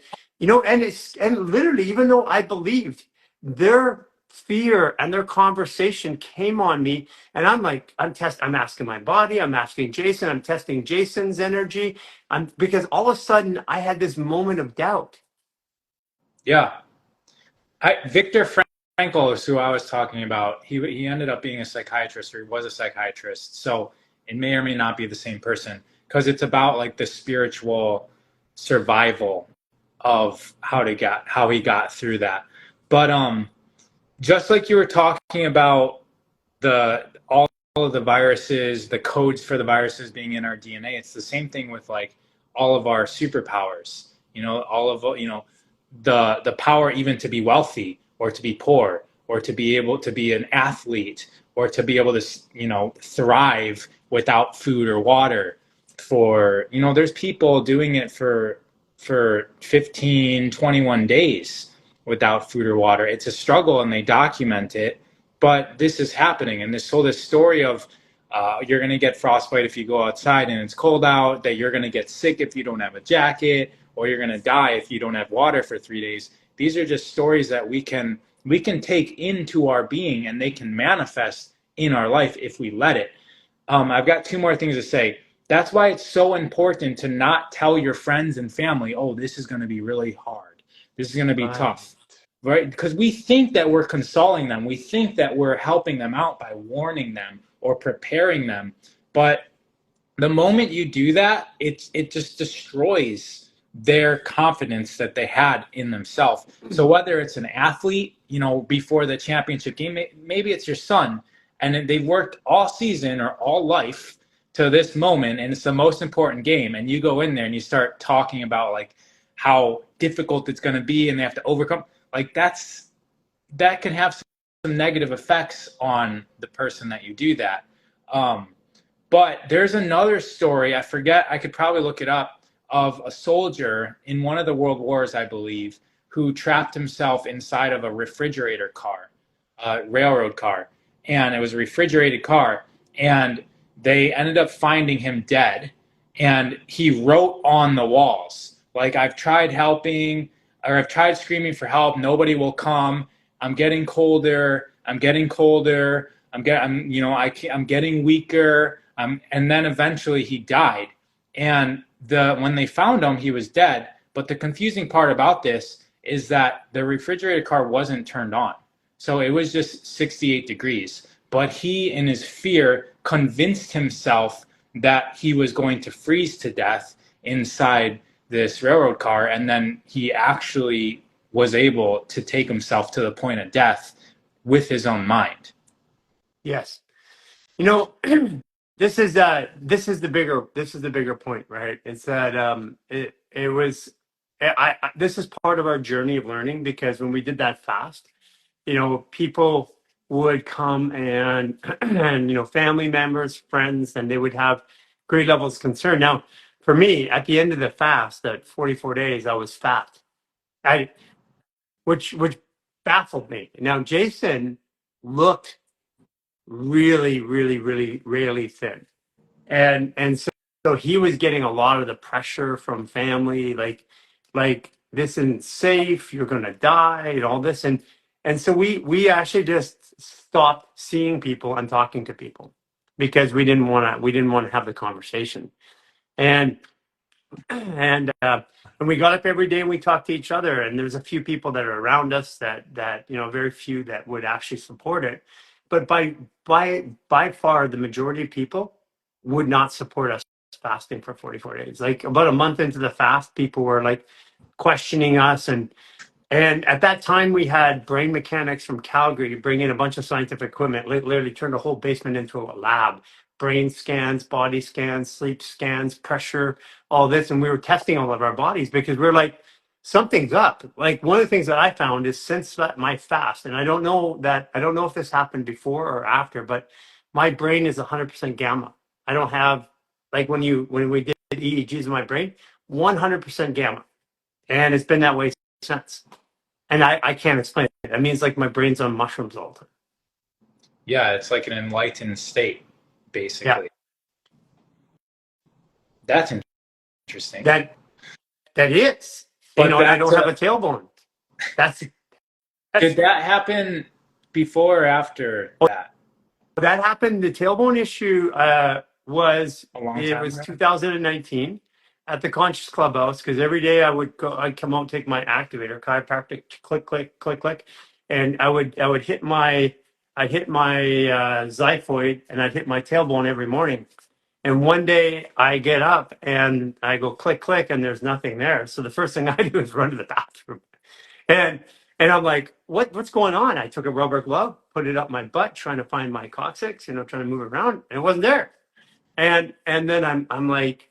literally, even though I believed, their fear and their conversation came on me, and I'm like, I'm asking my body, I'm asking Jason, I'm testing Jason's energy, because all of a sudden I had this moment of doubt. Yeah, Viktor Frankl is who I was talking about. He ended up being a psychiatrist, or he was a psychiatrist. So it may or may not be the same person, because it's about like the spiritual survival of how he got through that. But just like you were talking about all of the viruses, the codes for the viruses being in our DNA, it's the same thing with like all of our superpowers. The power even to be wealthy, or to be poor, or to be able to be an athlete, or to be able to thrive without food or water. There's people doing it for 15, 21 days without food or water. It's a struggle, and they document it, but this is happening. And this story of you're going to get frostbite if you go outside and it's cold out, that you're going to get sick if you don't have a jacket, or you're going to die if you don't have water for 3 days. These are just stories that we can take into our being, and they can manifest in our life if we let it. I've got 2 more things to say. That's why it's so important to not tell your friends and family, oh, this is going to be really hard. This is going to be tough. right? Because we think that we're consoling them. We think that we're helping them out by warning them or preparing them. But the moment you do that, it just destroys their confidence that they had in themselves. So whether it's an athlete, before the championship game, maybe it's your son, and they've worked all season or all life to this moment, and it's the most important game, and you go in there and you start talking about like how difficult it's going to be, and they have to overcome. Like that can have some negative effects on the person that you do that. But there's another story, I forget, I could probably look it up, of a soldier in one of the world wars, I believe, who trapped himself inside of a refrigerator car, a railroad car. And it was a refrigerated car. And they ended up finding him dead. And he wrote on the walls, like, I've tried helping, or I've tried screaming for help. Nobody will come. I'm getting colder. I'm getting colder. I'm getting weaker. And then eventually he died. And when they found him, he was dead. But the confusing part about this is that the refrigerator car wasn't turned on. So it was just 68 degrees. But he, in his fear, convinced himself that he was going to freeze to death inside this railroad car. And then he actually was able to take himself to the point of death with his own mind. Yes. This is the bigger point, right? It's that this is part of our journey of learning, because when we did that fast, people would come and and family members, friends, and they would have great levels of concern. Now, for me, at the end of the fast, at 44 days, I was fat. Which baffled me. Now, Jason looked really, really, really, really thin. And so he was getting a lot of the pressure from family, like this isn't safe, you're gonna die, and all this. And so we actually just stopped seeing people and talking to people, because we didn't want to have the conversation. And and we got up every day and we talked to each other, and there's a few people that are around us that very few that would actually support it, but by far the majority of people would not support us fasting for 44 days. Like about a month into the fast, people were like questioning us, and at that time, we had brain mechanics from Calgary bring in a bunch of scientific equipment, literally turned a whole basement into a lab. Brain scans, body scans, sleep scans, pressure, all this. And we were testing all of our bodies, because we're like, something's up. Like, one of the things that I found is, since my fast, and I don't know if this happened before or after, but my brain is 100% gamma. I don't have, like, when we did EEGs in my brain, 100% gamma. And it's been that way since. And I can't explain it. That means like my brain's on mushrooms all the time. Yeah, it's like an enlightened state, basically. Yeah. That's interesting. That is. But And I don't have a tailbone. Did that happen before or after that? That happened. The tailbone issue was A long time ago? 2019 at the Conscious Clubhouse, because every day I'd come out and take my activator, chiropractic, click, click, click, click, and I'd hit my xiphoid, and I'd hit my tailbone every morning. And one day I get up and I go click, click, and there's nothing there. So the first thing I do is run to the bathroom. And I'm like, what's going on? I took a rubber glove, put it up my butt, trying to find my coccyx, trying to move around, and it wasn't there. And then I'm like,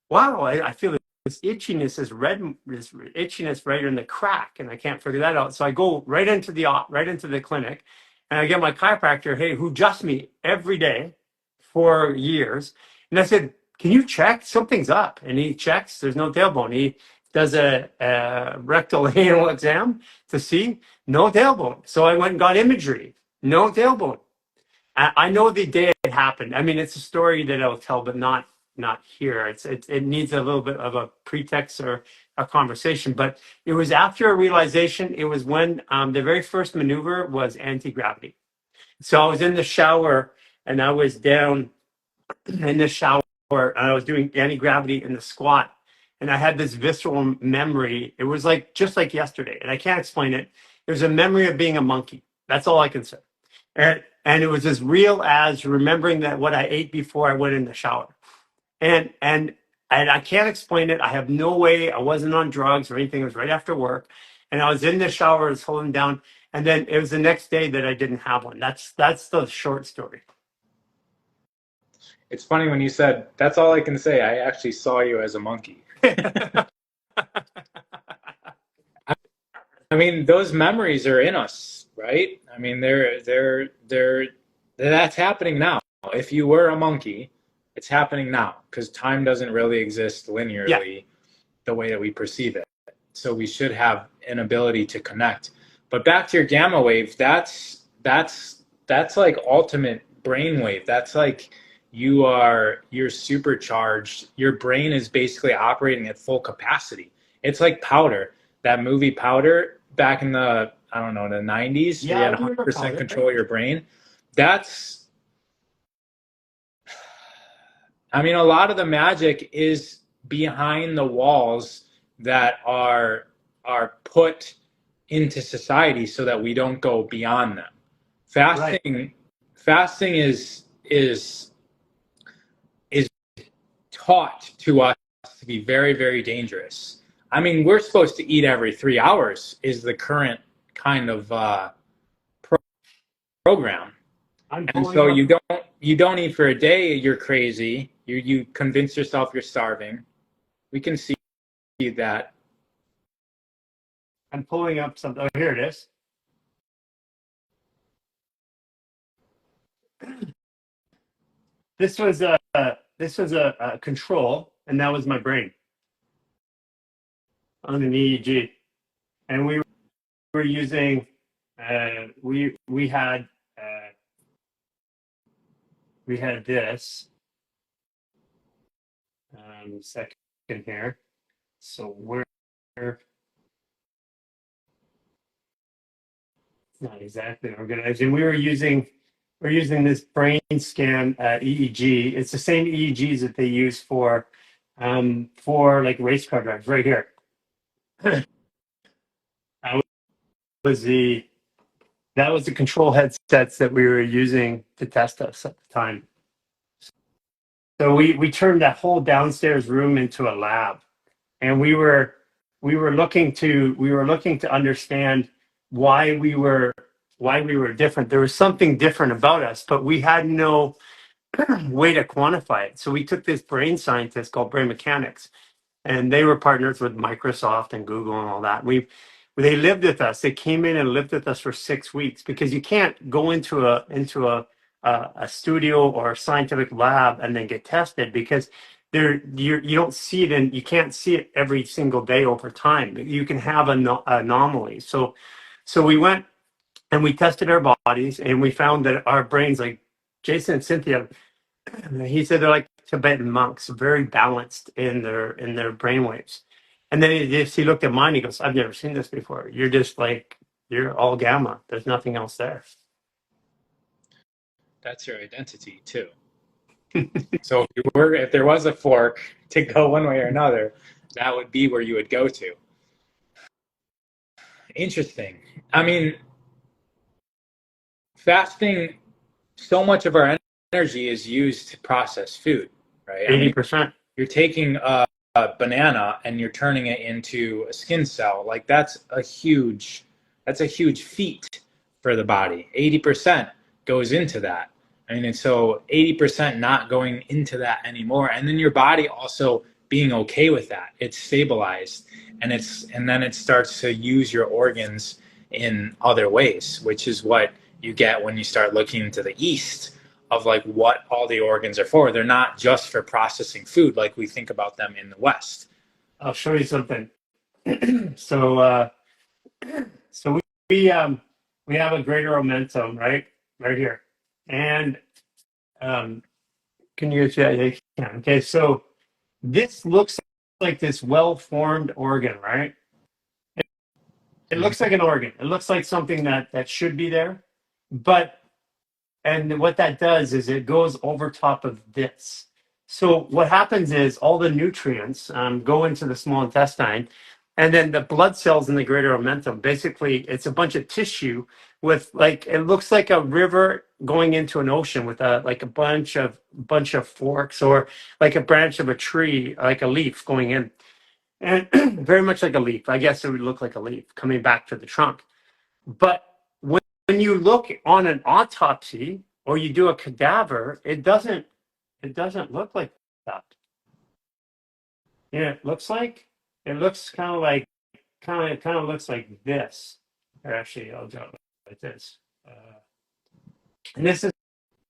wow, I feel this itchiness, this itchiness right in the crack, and I can't figure that out. So I go right into the clinic, and I get my chiropractor, hey, who adjusts me every day for years, and I said, can you check? Something's up. And he checks. There's no tailbone. He does a rectal anal exam to see no tailbone. So I went and got imagery. No tailbone. I know the day it happened. I mean, it's a story that I'll tell, but not here. It needs a little bit of a pretext or a conversation. But it was after a realization. It was when the very first maneuver was anti-gravity. So I was in the shower, and I was down in the shower, and I was doing anti-gravity in the squat, and I had this visceral memory. It was like just like yesterday, and I can't explain it. There's a memory of being a monkey. That's all I can say. And it was as real as remembering that what I ate before I went in the shower. And I can't explain it. I have no way. I wasn't on drugs or anything. It was right after work, and I was in the shower, I was holding down, and then it was the next day that I didn't have one. That's the short story. It's funny when you said, that's all I can say. I actually saw you as a monkey. I mean, those memories are in us, right? I mean, that's happening now. If you were a monkey, it's happening now because time doesn't really exist linearly the way that we perceive it. So we should have an ability to connect. But back to your gamma wave, that's like ultimate brainwave. That's like you're supercharged. Your brain is basically operating at full capacity. It's like powder. That movie Powder back in the, I don't know, the 90s, Yeah, where you I had remember 100% Powder. control of your brain. That's, I mean, a lot of the magic is behind the walls that are put into society so that we don't go beyond them. Fasting is taught to us to be very, very dangerous. I mean, we're supposed to eat every 3 hours is the current kind of program. And so you don't eat for a day, you're crazy. You convince yourself you're starving. We can see that. I'm pulling up something. Oh, here it is. This was a control, and that was my brain on an EEG, and we were using we had this second here. So we're not exactly organized, and we're using this brain scan EEG. It's the same EEGs that they use for like race car drivers. Right here. That was the control headsets that we were using to test us at the time. So we turned that whole downstairs room into a lab, and we were looking to understand why we were different. There was something different about us, but we had no way to quantify it. So we took this brain scientist called Brain Mechanics, and they were partners with Microsoft and Google and all that. They lived with us. They came in and lived with us for 6 weeks, because you can't go into a studio or a scientific lab and then get tested, because you don't see it, and you can't see it every single day over time. You can have anomalies. So we went and we tested our bodies, and we found that our brains, like Jason and Cynthia, he said they're like Tibetan monks, very balanced in their brainwaves. And then he looked at mine. He goes, "I've never seen this before. You're just like, you're all gamma. There's nothing else there." That's your identity too. So if there was a fork to go one way or another, that would be where you would go to. Interesting. I mean, fasting, so much of our energy is used to process food, right? 80%. You're taking a banana and you're turning it into a skin cell. Like that's a huge feat for the body. 80% goes into that. I mean, and so 80% not going into that anymore. And then your body also being okay with that. It's stabilized, and then it starts to use your organs in other ways, which is what you get when you start looking to the east of like what all the organs are for. They're not just for processing food like we think about them in the West. I'll show you something. So we have a greater momentum right here, and can you see that? Yeah, you can. Okay, so this looks like this well-formed organ, right? It looks like an organ. It looks like something that should be there, and what that does is it goes over top of this. So what happens is all the nutrients go into the small intestine, And then the blood cells in the greater omentum, basically it's a bunch of tissue with like, it looks like a river going into an ocean with like a bunch of forks, or like a branch of a tree, like a leaf going in. And very much like a leaf. I guess it would look like a leaf coming back to the trunk. But when you look on an autopsy or you do a cadaver, it doesn't look like that. Yeah, it looks kind of looks like this. Or actually, I'll draw it like this. And this is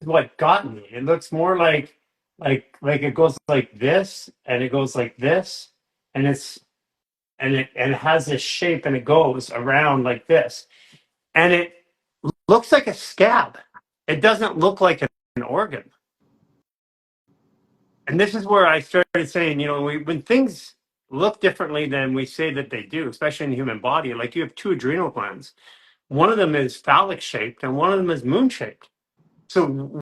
what got me. It looks more like it goes like this, and it goes like this, and it has this shape, and it goes around like this, and it looks like a scab. It doesn't look like an organ. And this is where I started saying, when things look differently than we say that they do, especially in the human body, like you have two adrenal glands. One of them is phallic shaped and one of them is moon shaped. So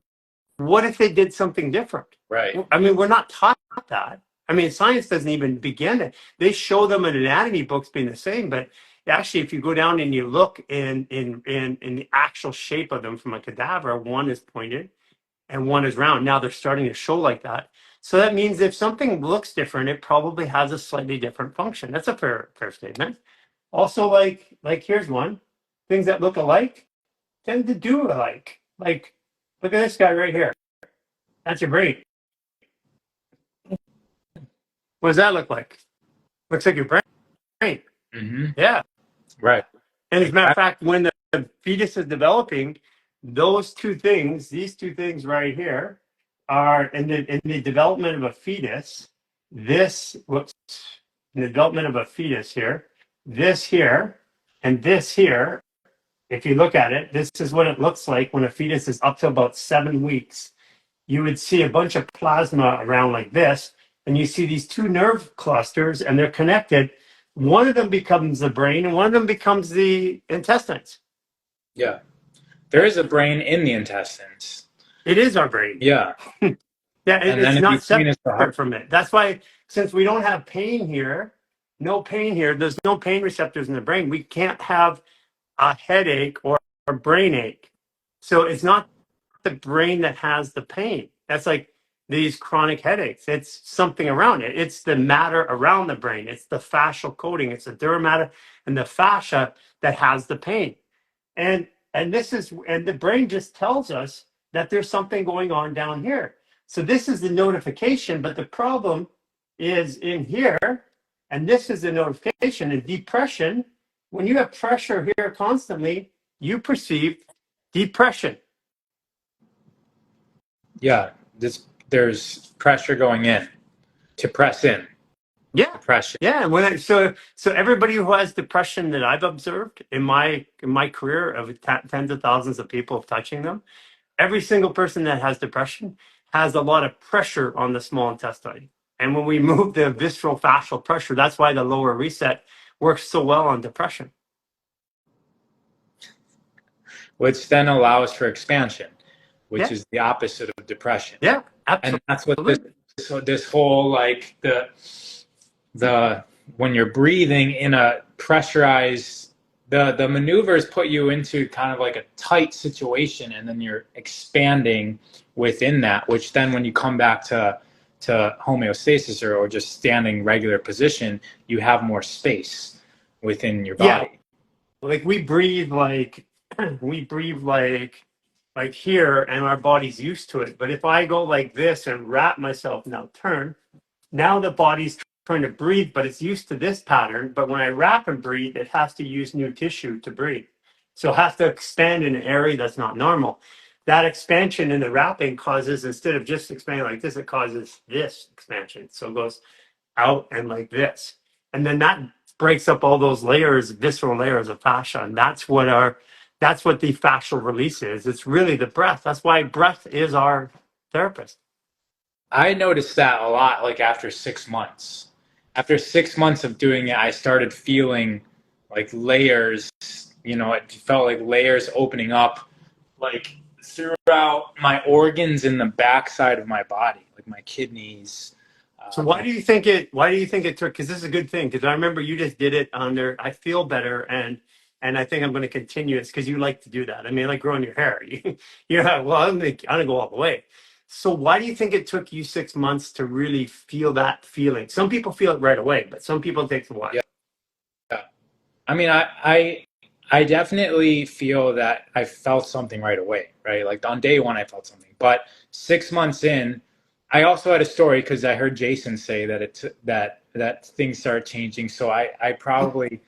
what if they did something different? Right. I mean, we're not taught that. I mean, science doesn't even begin to. They show them in anatomy books being the same, but actually, if you go down and you look in the actual shape of them from a cadaver, one is pointed and one is round. Now they're starting to show like that. So that means if something looks different, it probably has a slightly different function. That's a fair statement. Also, like here's one. Things that look alike tend to do alike. Like, look at this guy right here. That's your brain. What does that look like? Looks like your brain. Mm-hmm. Yeah. Right. And as a matter of fact, when the fetus is developing, these two things right here are in the development of a fetus. In the development of a fetus here, this here, and this here. If you look at it, this is what it looks like when a fetus is up to about 7 weeks. You would see a bunch of plasma around like this, and you see these two nerve clusters, and they're connected. One of them becomes the brain, and one of them becomes the intestines. Yeah. There is a brain in the intestines. It is our brain. Yeah. Yeah, And then it's in not between is the separate heart. from it. That's why, since we don't have pain here, there's no pain receptors in the brain. We can't have a headache or a brain ache. So it's not the brain that has the pain. That's like these chronic headaches. It's something around it. It's the matter around the brain. It's the fascial coating. It's the dura mater and the fascia that has the pain. And the brain just tells us that there's something going on down here. So this is the notification, but the problem is in here, and this is the notification. In depression, when you have pressure here constantly, you perceive depression. Yeah. There's pressure going in to press in. Yeah. Depression. Yeah. So everybody who has depression that I've observed in my career of tens of thousands of people touching them, every single person that has depression has a lot of pressure on the small intestine. And when we move the visceral fascial pressure, that's why the lower reset works so well on depression. Which then allows for expansion, which Yeah. is the opposite of depression. Yeah, absolutely. And that's what this whole like the when you're breathing in a pressurized the maneuvers put you into kind of like a tight situation, and then you're expanding within that, which then when you come back to homeostasis or just standing regular position, you have more space within your body. Yeah. Like we breathe like here, and our body's used to it. But if I go like this and wrap myself, now the body's trying to breathe, but it's used to this pattern. But when I wrap and breathe, it has to use new tissue to breathe. So it has to expand in an area that's not normal. That expansion in the wrapping causes, instead of just expanding like this, it causes this expansion. So it goes out and like this. And then that breaks up all those layers, visceral layers of fascia. And that's what the fascial release is. It's really the breath. That's why breath is our therapist. I noticed that a lot, like after 6 months. After 6 months of doing it, I started feeling like layers, it felt like layers opening up, like throughout my organs in the backside of my body, like my kidneys, So why do you think it took? Because this is a good thing. Because I remember you just did it on there. I feel better, and I think I'm going to continue this because you like to do that. I mean, like growing your hair. Yeah. Well, I'm gonna go all the way. So why do you think it took you 6 months to really feel that feeling? Some people feel it right away, but some people it takes a while. Yeah. I mean, I definitely feel that I felt something right away, right? Like on day one, I felt something. But 6 months in, I also had a story because I heard Jason say that that things started changing. So I probably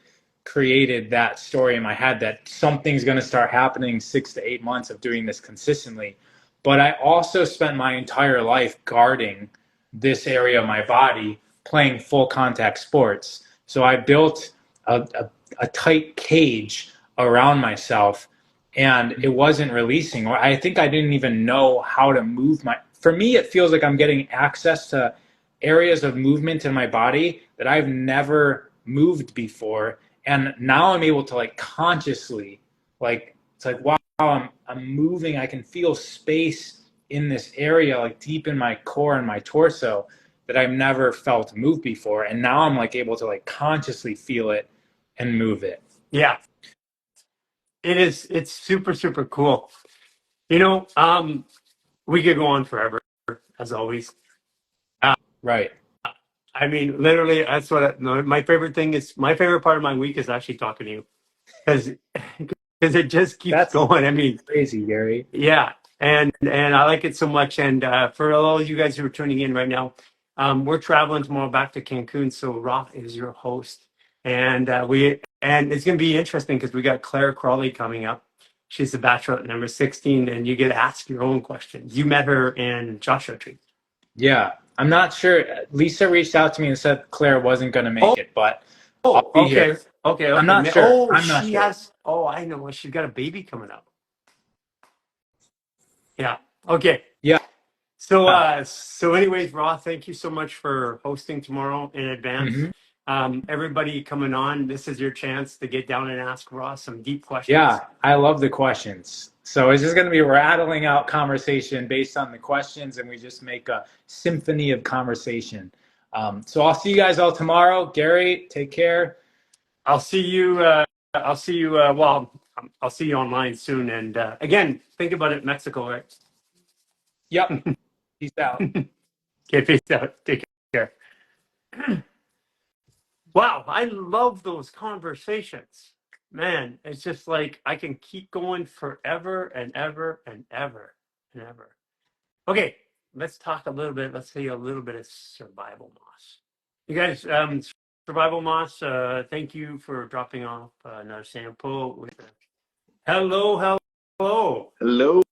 created that story in my head that something's going to start happening 6 to 8 months of doing this consistently. But I also spent my entire life guarding this area of my body, playing full contact sports. So I built a tight cage around myself, and it wasn't releasing, or I think I didn't even know how to move my. For me, it feels like I'm getting access to areas of movement in my body that I've never moved before, and now I'm able to like consciously, like it's like wow, I'm moving. I can feel space in this area, like deep in my core and my torso, that I've never felt move before, and now I'm like able to like consciously feel it and move it. Yeah, it is. It's super, super cool. You know, we could go on forever, as always. Right. I mean, literally, that's what no, my favorite thing is. My favorite part of my week is actually talking to you, because it just keeps That's going. I mean, crazy, Gary. yeah, and I like it so much. And for all of you guys who are tuning in right now, we're traveling tomorrow back to Cancun. So Roth is your host, and it's going to be interesting because we got Claire Crawley coming up. She's the bachelorette number 16, and you get to ask your own questions. You met her in Joshua Tree. Yeah. I'm not sure. Lisa reached out to me and said Claire wasn't going to make it, but I'll be Okay, here. okay. I'm not sure. Oh, I'm not she sure. has. Oh, I know. She's got a baby coming up. Yeah. Okay. Yeah. So anyways, Roth, thank you so much for hosting tomorrow in advance. Hmm. Everybody coming on, this is your chance to get down and ask Ross some deep questions. Yeah. I love the questions. So it's just going to be rattling out conversation based on the questions, and we just make a symphony of conversation. So I'll see you guys all tomorrow. Gary, take care. I'll see you. I'll see you. Well, I'll see you online soon. And again, think about it, Mexico, right? Yep. Peace out. Okay, peace out. Take care. Wow, I love those conversations. Man, it's just like I can keep going forever and ever and ever and ever. Okay, let's talk a little bit. Let's say a little bit of survival moss. You guys, survival moss. Thank you for dropping off another sample. Hello. Hello.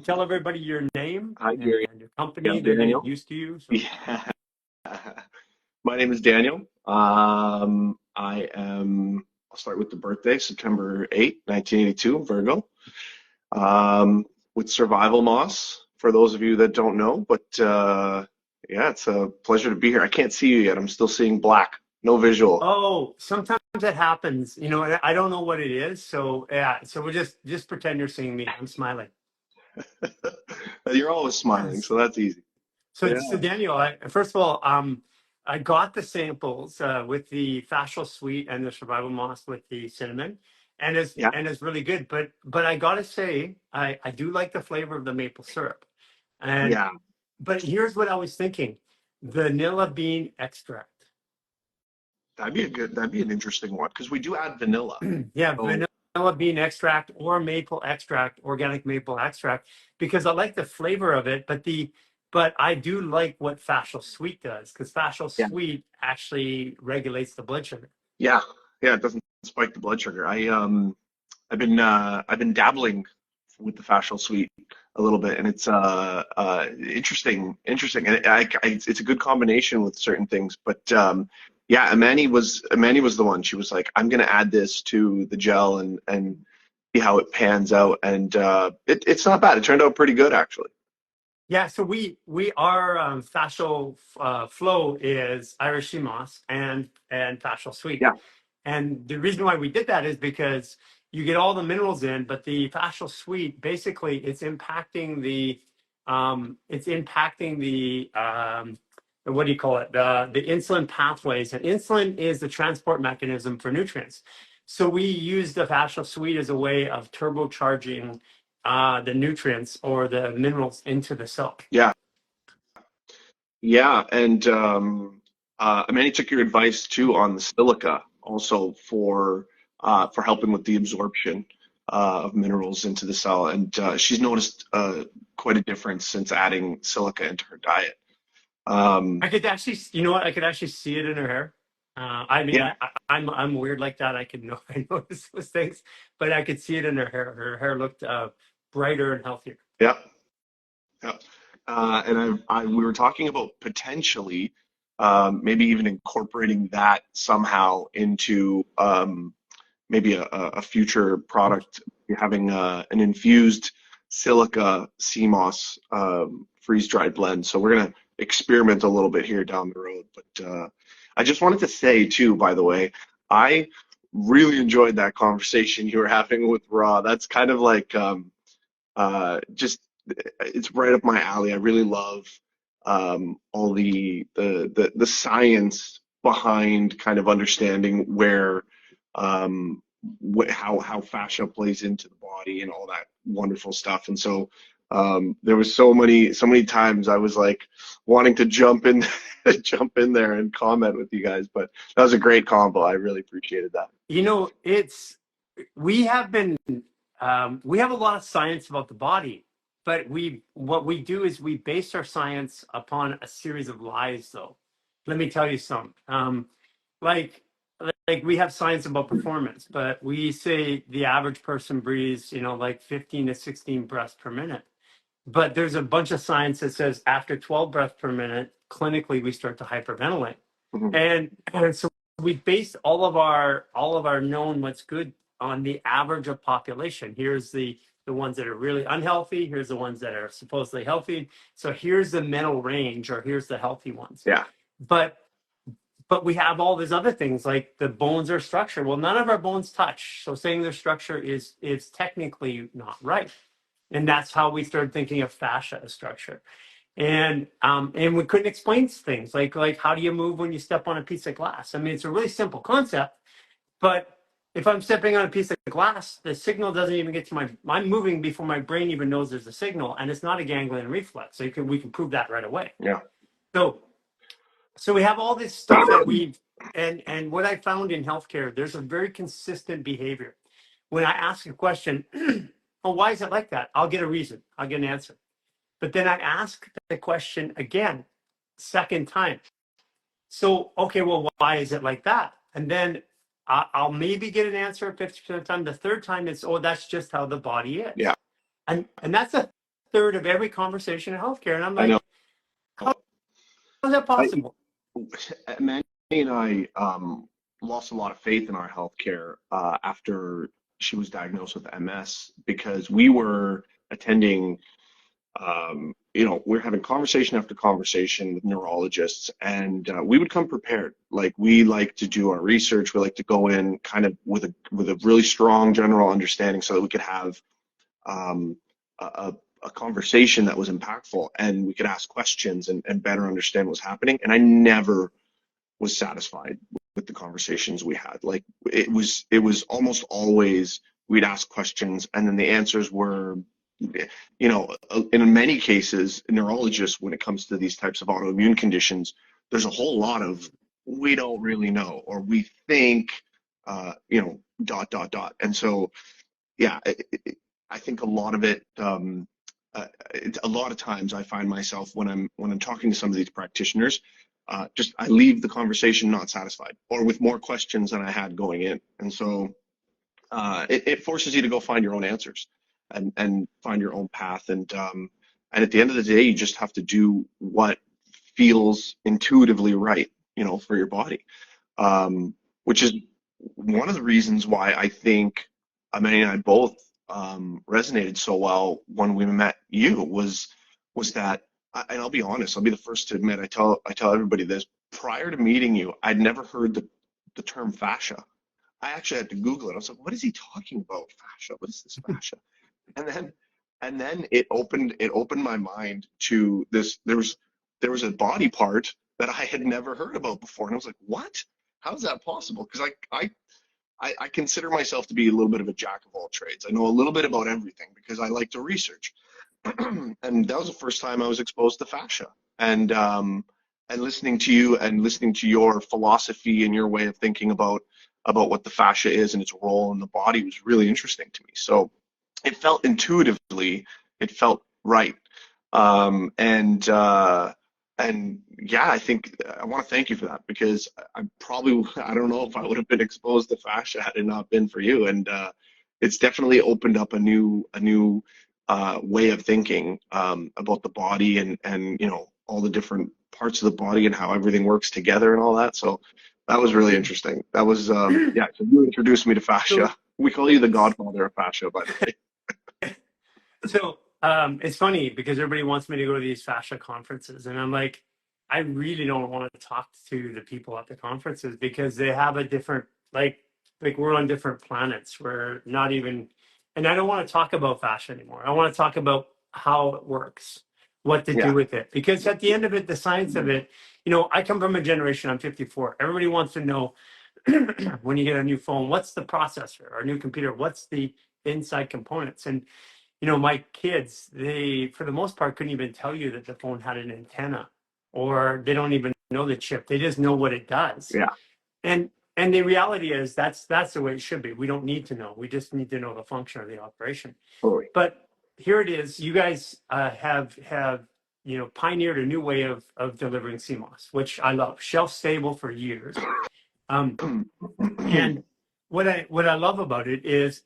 Tell everybody your name Hi, Gary. and your company. I'm They're getting Daniel. used to you. So. Yeah. My name is Daniel. I'll start with the birthday, September 8, 1982, Virgo. With Survival Moss, for those of you that don't know. But yeah, it's a pleasure to be here. I can't see you yet. I'm still seeing black, no visual. Oh, sometimes that happens. You know, and I don't know what it is. So yeah, so we'll just pretend you're seeing me. I'm smiling. You're always smiling, so that's easy. So, Yeah. so Daniel, first of all, I got the samples with the fascial sweet and the survival moss with the cinnamon, and Yeah. it's really good. But I gotta say, I do like the flavor of the maple syrup, and Yeah. but here's what I was thinking: vanilla bean extract. That'd be an interesting one because we do add vanilla. Yeah, So, vanilla bean extract or maple extract, organic maple extract, because I like the flavor of it. But I do like what fascial sweet does, because fascial yeah. sweet actually regulates the blood sugar. Yeah. Yeah. It doesn't spike the blood sugar. I've been dabbling with the fascial sweet a little bit, and it's interesting, and it's a good combination with certain things. But yeah, Amani was the one. She was like, I'm gonna add this to the gel and see how it pans out, and it's not bad. It turned out pretty good actually. Yeah, so our fascial flow is Irish sea moss and fascial sweet. Yeah. And the reason why we did that is because you get all the minerals in, but the fascial sweet, basically it's impacting it's impacting what do you call it? The insulin pathways. And insulin is the transport mechanism for nutrients. So we use the fascial suite as a way of turbocharging the nutrients or the minerals into the cell. Yeah. Yeah. And Amanda took your advice too on the silica also for helping with the absorption of minerals into the cell. And she's noticed quite a difference since adding silica into her diet. I could actually, you know what? I could actually see it in her hair. I mean, Yeah. I'm weird like that. I can know I notice those things, but I could see it in her hair. Her hair looked brighter and healthier. Yeah. Yeah. And we were talking about potentially maybe even incorporating that somehow into maybe a future product, having an infused silica CMOS freeze-dried blend. So we're going to experiment a little bit here down the road. But I just wanted to say too, by the way, I really enjoyed that conversation you were having with Ra. That's kind of like just it's right up my alley. I really love all the science behind kind of understanding where how fascia plays into the body and all that wonderful stuff. And so there was so many times I was like wanting to jump in jump in there and comment with you guys, but that was a great combo. I really appreciated that. You know, we have a lot of science about the body, but what we do is we base our science upon a series of lies, though. Let me tell you some. Like we have science about performance, but we say the average person breathes, like 15 to 16 breaths per minute. But there's a bunch of science that says after 12 breaths per minute, clinically we start to hyperventilate. Mhm. And so we base all of our known what's good on the average of population. Here's the ones that are really unhealthy. Here's the ones that are supposedly healthy. So here's the middle range, or here's the healthy ones. Yeah. But we have all these other things like the bones are structure. Well, none of our bones touch. So saying their structure is technically not right. And that's how we started thinking of fascia as structure. And we couldn't explain things like how do you move when you step on a piece of glass? I mean, it's a really simple concept, but if I'm stepping on a piece of glass, the signal doesn't even get to I'm moving before my brain even knows there's a signal, and it's not a ganglion reflex. So we can prove that right away. Yeah. So we have all this stuff that and what I found in healthcare, there's a very consistent behavior. When I ask a question, oh, why is it like that? I'll get a reason. I'll get an answer. But then I ask the question again, second time. So, okay, well, why is it like that? And then I'll maybe get an answer 50% of the time. The third time it's, oh, that's just how the body is. Yeah. And that's a third of every conversation in healthcare. And I'm I know. like, how is that possible? Manny and I lost a lot of faith in our healthcare after she was diagnosed with MS because we were attending, we're having conversation after conversation with neurologists, and we would come prepared. Like we like to do our research, we like to go in kind of with a really strong general understanding, so that we could have a conversation that was impactful, and we could ask questions and better understand what's happening. And I never was satisfied with the conversations we had. Like it was almost always we'd ask questions and then the answers were, in many cases, neurologists, when it comes to these types of autoimmune conditions, there's a whole lot of we don't really know, or we think, dot, dot, dot. And so, yeah, I think a lot of it, a lot of times I find myself when I'm talking to some of these practitioners, just I leave the conversation not satisfied or with more questions than I had going in, and so it forces you to go find your own answers and find your own path, and at the end of the day, you just have to do what feels intuitively right, for your body, which is one of the reasons why I think Amanda and I both resonated so well when we met you was that, and I'll be honest, I'll be the first to admit, I tell everybody this, prior to meeting you, I'd never heard the term fascia. I actually had to Google it. I was like, what is he talking about, fascia? What is this fascia? And then And then it opened my mind to this. There was a body part that I had never heard about before, and I was like, what? How is that possible? Because I consider myself to be a little bit of a jack of all trades. I know a little bit about everything because I like to research. And that was the first time I was exposed to fascia. And listening to you and listening to your philosophy and your way of thinking about what the fascia is and its role in the body was really interesting to me. So it felt intuitively, it felt right. Um, and uh, and yeah, I think I want to thank you for that because I don't know if I would have been exposed to fascia had it not been for you. And it's definitely opened up a new way of thinking about the body and all the different parts of the body and how everything works together and all that. So that was really interesting. That was yeah. So you introduced me to So, fascia. We call you the godfather of fascia, by the way. so it's funny because everybody wants me to go to these fascia conferences, and I'm like, I really don't want to talk to the people at the conferences because they have a different like we're on different planets. We're not even, and I don't want to talk about fascia anymore. I want to talk about how it works, what to do Yeah, with it, because at the end of it, the science of it, I come from a generation. I'm 54. Everybody wants to know when you get a new phone, what's the processor or a new computer, what's the inside components, and my kids, they, for the most part, couldn't even tell you that the phone had an antenna, or they don't even know the chip. They just know what it does. yeah, And and the reality is that's the way it should be. We don't need to know. We just need to know the function of the operation. totally. But here it is. You guys have pioneered a new way of delivering CMOS, which I love. Shelf stable for years. Um, and what I love about it is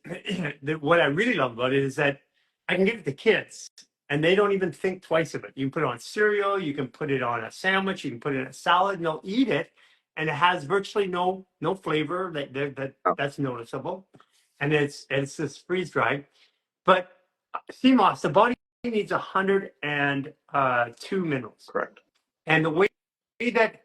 what I really love about it is that I can give it to kids and they don't even think twice of it. You can put it on cereal, you can put it on a sandwich, you can put it in a salad, and they'll eat it, and it has virtually no flavor that's noticeable, and it's just freeze dried. But CMOS, the body needs 102 minerals, Correct. and the way that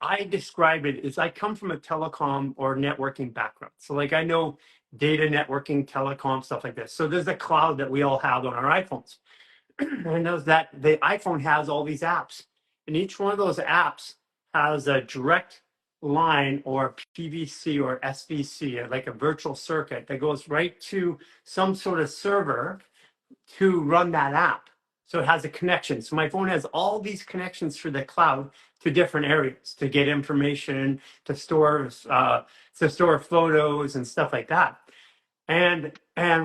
I describe it is I come from a telecom or networking background. So like I know data networking, telecom, stuff like this. So there's a cloud that we all have on our iPhones. And knows that the iPhone has all these apps. And each one of those apps has a direct line or PVC or SVC, like a virtual circuit that goes right to some sort of server to run that app. So it has a connection. So my phone has all these connections through the cloud to different areas to get information, to store photos and stuff like that. And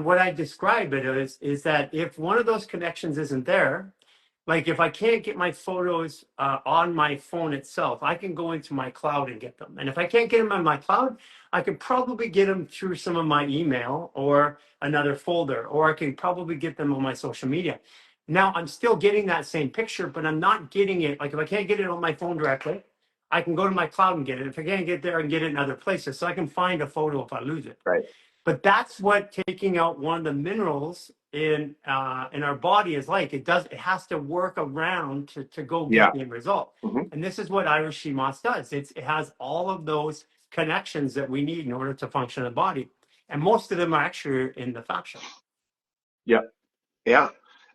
what I describe it is that if one of those connections isn't there, like if I can't get my photos on my phone itself, I can go into my cloud and get them. And if I can't get them on my cloud, I can probably get them through some of my email or another folder, or I can probably get them on my social media. Now I'm still getting that same picture, but I'm not getting it. Like if I can't get it on my phone directly, I can go to my cloud and get it. If I can't get there, I can get it in other places. So I can find a photo if I lose it. Right. But that's what taking out one of the minerals in our body is like. It has to work around to go Yeah. get the end result. Hmm. And this is what Irish sea moss does. It has all of those connections that we need in order to function in the body. And most of them are actually in the fascia. Yeah. Yeah.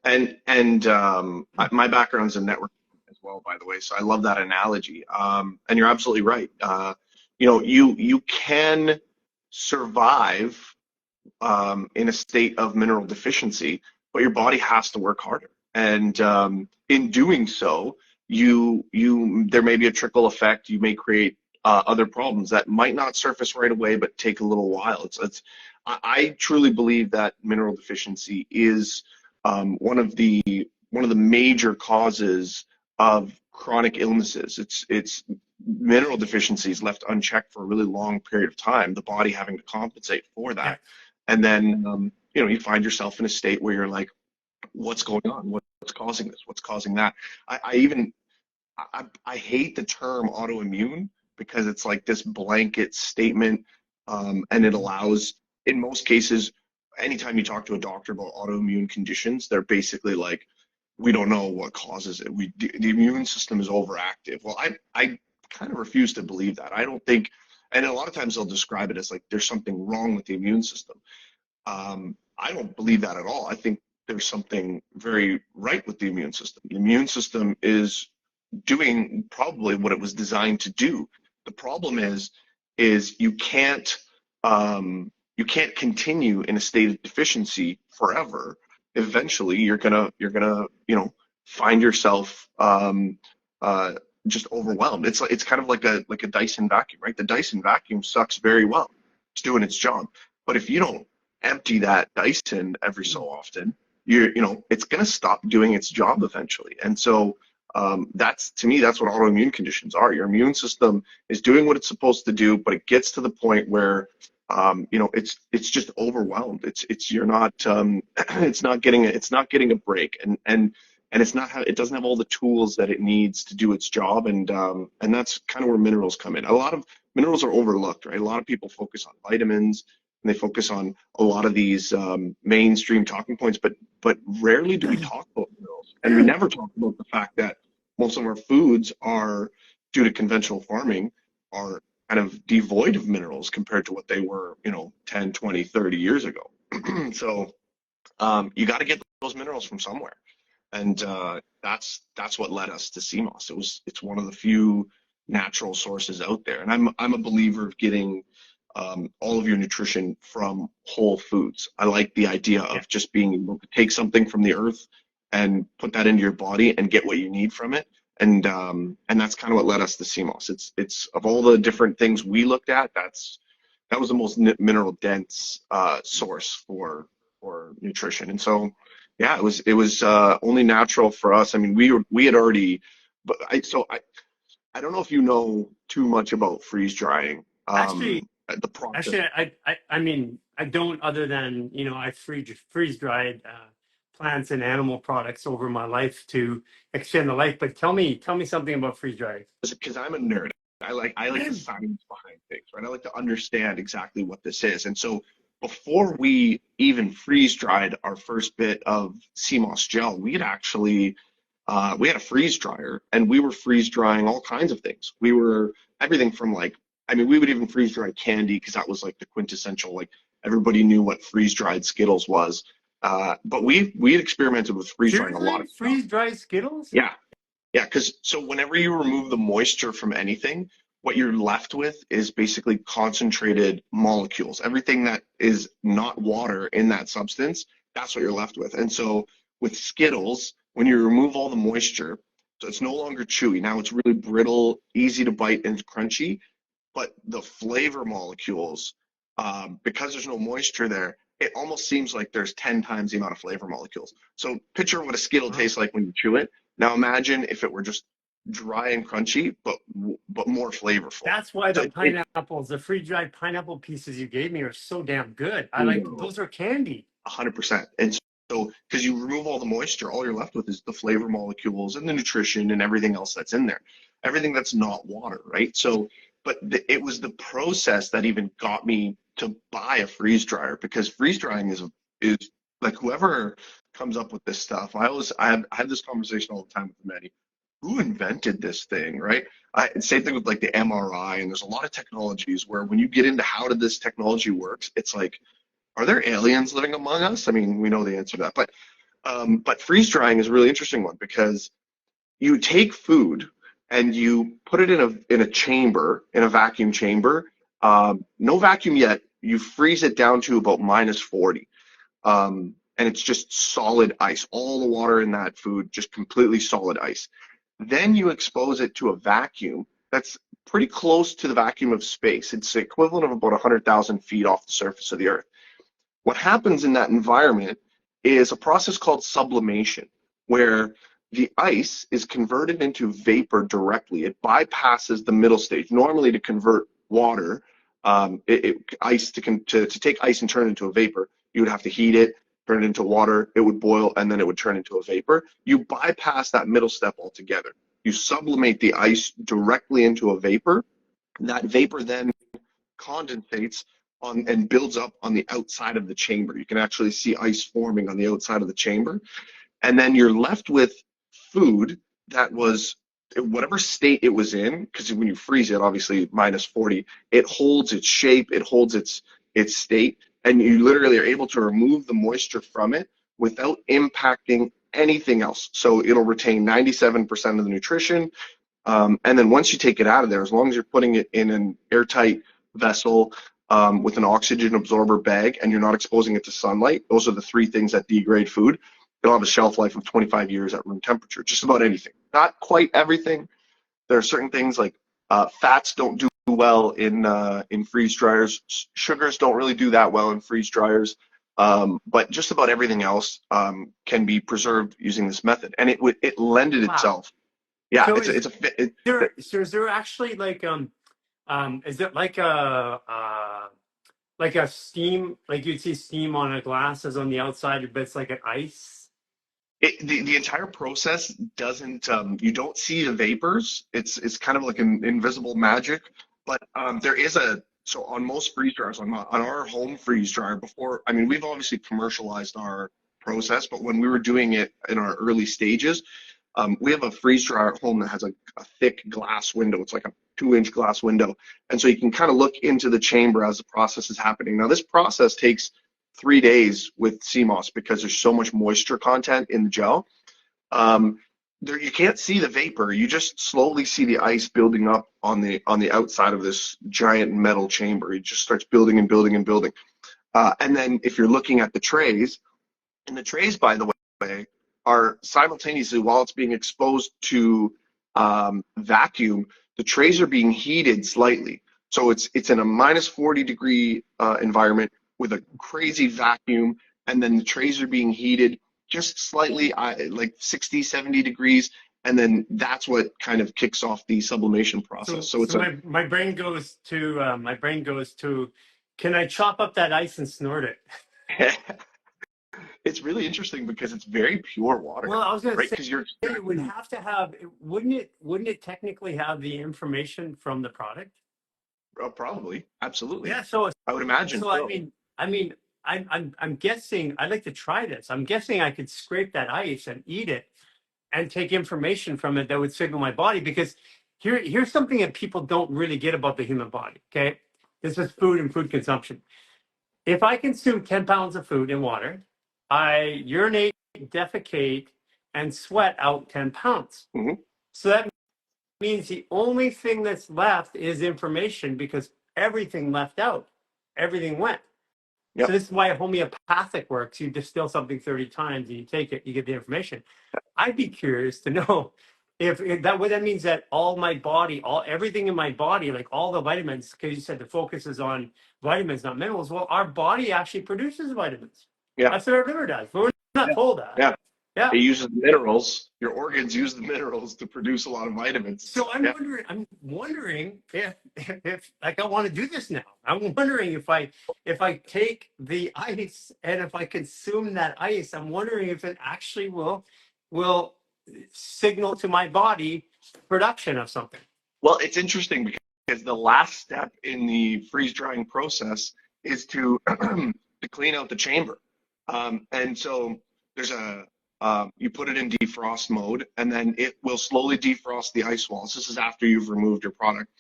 And my background's in networking as well, by the way. So I love that analogy. And you're absolutely right. You can survive in a state of mineral deficiency, but your body has to work harder. And in doing so, there may be a trickle effect. You may create other problems that might not surface right away, but take a little while. I truly believe that mineral deficiency is one of the major causes of chronic illnesses. It's mineral deficiencies left unchecked for a really long period of time, the body having to compensate for Yeah. that. And then, you find yourself in a state where you're like, what's going on? What's causing this? What's causing that? I hate the term autoimmune because it's like this blanket statement, and it allows, in most cases, anytime you talk to a doctor about autoimmune conditions, they're basically like, we don't know what causes it. The immune system is overactive. Well, I kind of refuse to believe that. I don't think, and a lot of times they'll describe it as like there's something wrong with the immune system. I don't believe that at all. I think there's something very right with the immune system. The immune system is doing probably what it was designed to do. The problem is you can't continue in a state of deficiency forever. Eventually, you're gonna find yourself just overwhelmed. It's kind of like a Dyson vacuum, right? The Dyson vacuum sucks very well. It's doing its job, but if you don't empty that Dyson every so often, it's gonna stop doing its job eventually. And so that's, to me, that's what autoimmune conditions are. Your immune system is doing what it's supposed to do, but it gets to the point where it's just overwhelmed. You're not it's not getting a break, and it doesn't have all the tools that it needs to do its job, and that's kind of where minerals come in. A lot of minerals are overlooked, right? A lot of people focus on vitamins and they focus on a lot of these mainstream talking points, but rarely do we talk about minerals, and we never talk about the fact that most of our foods are, due to conventional farming, are kind of devoid of minerals compared to what they were 10, 20, 30 years ago. So you got to get those minerals from somewhere, and that's what led us to CMOS. It's one of the few natural sources out there, and I'm a believer of getting all of your nutrition from whole foods. I like the idea of just being able to take something from the earth and put that into your body and get what you need from it. And that's kind of what led us to CMOS. It's of all the different things we looked at, that was the most mineral dense source for nutrition. And so yeah, it was only natural for us. I mean, we had already, but I don't know if you know too much about freeze drying. The process. Actually, I mean, I don't, other than, I freeze dried plants and animal products over my life to extend the life. But tell me something about freeze drying. Because I'm a nerd. I like the science behind things, right? I like to understand exactly what this is. And so before we even freeze dried our first bit of CMOS gel, we had a freeze dryer, and we were freeze drying all kinds of things. We were everything from we would even freeze dry candy, because that was like the quintessential, like everybody knew what freeze dried Skittles was. But we had experimented with freeze drying a lot of stuff. Freeze dried Skittles? Yeah. Because whenever you remove the moisture from anything, what you're left with is basically concentrated molecules. Everything that is not water in that substance, that's what you're left with. And so with Skittles, when you remove all the moisture, so it's no longer chewy. Now it's really brittle, easy to bite, and crunchy. But the flavor molecules, because there's no moisture there, it almost seems like there's 10 times the amount of flavor molecules. So picture what a Skittle tastes like when you chew it. Now imagine if it were just dry and crunchy, but more flavorful. That's why the freeze-dried pineapple pieces you gave me are so damn good. Those are candy. 100%. And so, because you remove all the moisture, all you're left with is the flavor molecules and the nutrition and everything else that's in there. Everything that's not water, right? So, but it was the process that even got me to buy a freeze dryer, because freeze drying is like, whoever comes up with this stuff. I have this conversation all the time with Maddie. Who invented this thing, right? Same thing with like the MRI, and there's a lot of technologies where when you get into how did this technology works, it's like, are there aliens living among us? I mean, we know the answer to that, but freeze drying is a really interesting one, because you take food and you put it in a chamber, in a vacuum chamber. No vacuum yet. You freeze it down to about -40. And it's just solid ice. All the water in that food, just completely solid ice. Then you expose it to a vacuum that's pretty close to the vacuum of space. It's the equivalent of about 100,000 feet off the surface of the earth. What happens in that environment is a process called sublimation, where the ice is converted into vapor directly. It bypasses the middle stage. Normally, to convert water, to take ice and turn it into a vapor, you would have to heat it, turn it into water, it would boil, and then it would turn into a vapor. You bypass that middle step altogether. You sublimate the ice directly into a vapor. That vapor then condensates and builds up on the outside of the chamber. You can actually see ice forming on the outside of the chamber. And then you're left with food that was whatever state it was in, because when you freeze it, obviously -40, it holds its shape, it holds its state, and you literally are able to remove the moisture from it without impacting anything else. So it'll retain 97% of the nutrition. And then once you take it out of there, as long as you're putting it in an airtight vessel with an oxygen absorber bag and you're not exposing it to sunlight, those are the three things that degrade food. It'll have a shelf life of 25 years at room temperature, just about anything. Not quite everything. There are certain things like fats don't do well in freeze dryers. Sugars don't really do that well in freeze dryers. But just about everything else can be preserved using this method, and it lended itself. Yeah, So is there actually like is it like a steam, like you'd see steam on a glass is on the outside, but it's like an ice? The entire process doesn't you don't see the vapors. It's kind of like an invisible magic, but there is so on most freeze dryers, on our home freeze dryer before, I mean, we've obviously commercialized our process, but when we were doing it in our early stages, we have a freeze dryer at home that has a thick glass window. It's like a 2-inch glass window. And so you can kind of look into the chamber as the process is happening. Now, this process takes 3 days with CMOS because there's so much moisture content in the gel. You can't see the vapor. You just slowly see the ice building up on the outside of this giant metal chamber. It just starts building and building and building. And then if you're looking at the trays, and the trays, by the way, are simultaneously, while it's being exposed to vacuum, the trays are being heated slightly. So it's in a minus 40 degree environment with a crazy vacuum, and then the trays are being heated just slightly, like 60, 70 degrees, and then that's what kind of kicks off the sublimation process. So my brain goes to, can I chop up that ice and snort it? It's really interesting because it's very pure water. Well, I was going right? to say it would have to have, wouldn't it technically have the information from the product? Probably, absolutely. Yeah, so I would imagine. So I'm guessing, I'd like to try this. I'm guessing I could scrape that ice and eat it and take information from it that would signal my body, because here's something that people don't really get about the human body, okay? This is food and food consumption. If I consume 10 pounds of food and water, I urinate, defecate, and sweat out 10 pounds. Mm-hmm. So that means the only thing that's left is information, because everything left out, everything went. Yep. So this is why homeopathic works. You distill something 30 times and you take it, you get the information. I'd be curious to know if that means that everything in my body, like all the vitamins, because you said the focus is on vitamins, not minerals. Well, our body actually produces vitamins. Yeah. That's what our liver does. But we're not told that. Yeah. Yeah. It uses minerals. Your organs use the minerals to produce a lot of vitamins. So I'm wondering if like I want to do this now. I'm wondering if I take the ice and if I consume that ice, I'm wondering if it actually will signal to my body production of something. Well, it's interesting because the last step in the freeze drying process is to clean out the chamber. And so there's you put it in defrost mode, and then it will slowly defrost the ice walls. This is after you've removed your product.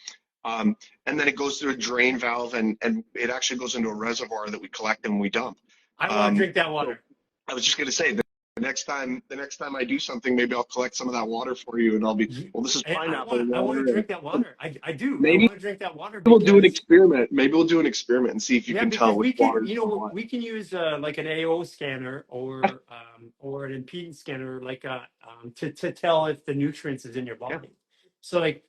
And then it goes through a drain valve, and it actually goes into a reservoir that we collect and we dump. I want to drink that water. I was just going to say, the next time I do something, maybe I'll collect some of that water for you, and I'll be, well, this is pineapple water. I want to drink that water. I do. Maybe I want to drink that water. We'll do an experiment. Maybe we'll do an experiment and see if you can tell which water. We can use like an AO scanner or an impedance scanner, like to tell if the nutrients is in your body. Yeah. So like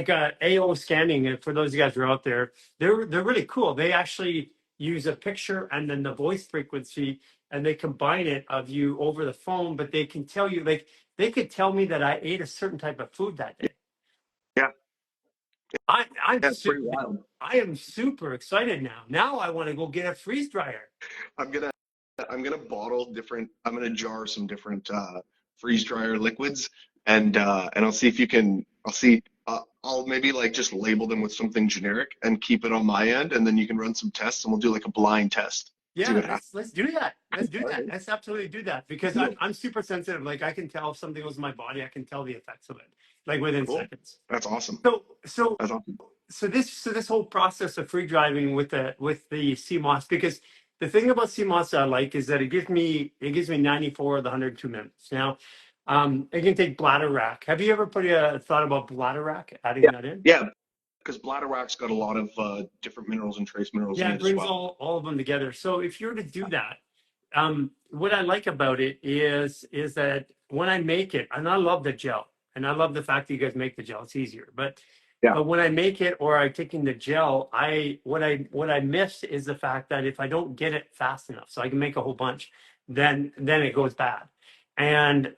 AO scanning, for those of you guys who are out there, they're really cool. They actually use a picture and then the voice frequency, and they combine it of you over the phone, but they can tell you, like, they could tell me that I ate a certain type of food that day. Yeah. That's pretty wild. I am super excited now. Now I want to go get a freeze dryer. I'm gonna jar some different freeze dryer liquids, and I'll see if you can. I'll maybe like just label them with something generic and keep it on my end, and then you can run some tests, and we'll do like a blind test. Yeah, let's do that. Let's do that. Let's absolutely do that, because I'm super sensitive. Like, I can tell if something goes in my body, I can tell the effects of it, like within seconds. That's awesome. So that's awesome. So this whole process of free driving with the CMOS, because the thing about CMOS I like is that it gives me 94 of the 102 minutes. Now, it can take bladder rack. Have you ever put a thought about bladder rack, adding Yeah, that in? yeah, because bladder wax got a lot of different minerals and trace minerals in Yeah, it it as brings well. all of them together. So if you're to do that, what I like about it is that when I make it, and I love the gel, and I love the fact that you guys make the gel. It's easier, Yeah, but when I make it or I take in the gel, what I miss is the fact that if I don't get it fast enough, so I can make a whole bunch, then it goes bad, and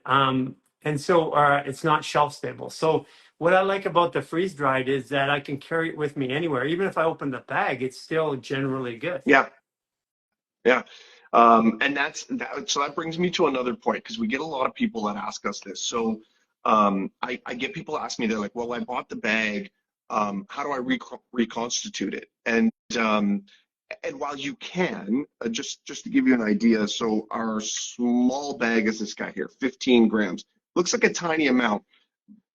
so it's not shelf stable. So what I like about the freeze dried is that I can carry it with me anywhere. Even if I open the bag, it's still generally good. yeah, yeah. And that's that. So that brings me to another point because we get a lot of people that ask us this. So I get people ask me, they're like, well, I bought the bag. How do I reconstitute it? And while you can, just to give you an idea, so our small bag is this guy here, 15 grams. Looks like a tiny amount,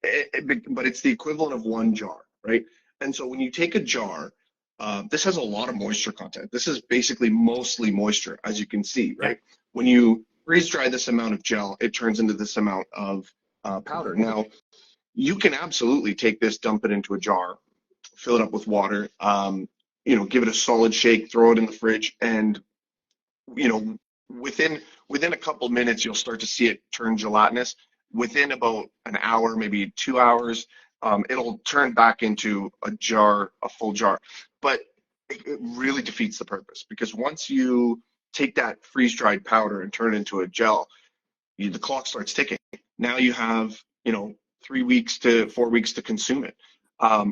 but it's the equivalent of one jar, right? And so when you take a jar, this has a lot of moisture content. This is basically mostly moisture, as you can see, Yeah. right? When you freeze dry this amount of gel, it turns into this amount of powder. Now, you can absolutely take this, dump it into a jar, fill it up with water, give it a solid shake, throw it in the fridge, and you know, within a couple minutes, you'll start to see it turn gelatinous. Within about an hour, maybe 2 hours, it'll turn back into a jar, a full jar. But it really defeats the purpose because once you take that freeze-dried powder and turn it into a gel, the clock starts ticking. Now you have, 3 weeks to 4 weeks to consume it.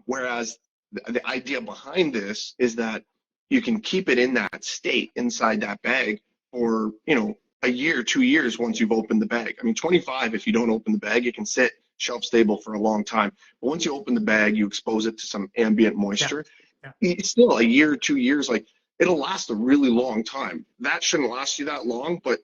Whereas the idea behind this is that you can keep it in that state inside that bag for, a year, 2 years once you've opened the bag. I mean, 25, if you don't open the bag, it can sit shelf stable for a long time. But once you open the bag, you expose it to some ambient Yeah. moisture. Yeah. It's still a year, 2 years, like it'll last a really long time. That shouldn't last you that long, but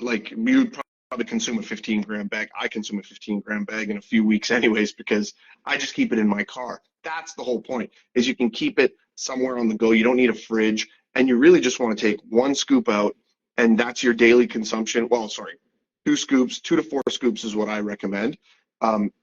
like you probably consume a 15-gram bag. I consume a 15-gram bag in a few weeks anyways because I just keep it in my car. That's the whole point, is you can keep it somewhere on the go. You don't need a fridge, and you really just want to take one scoop out, and that's your daily consumption. Well, sorry, 2 scoops, 2 to 4 scoops is what I recommend.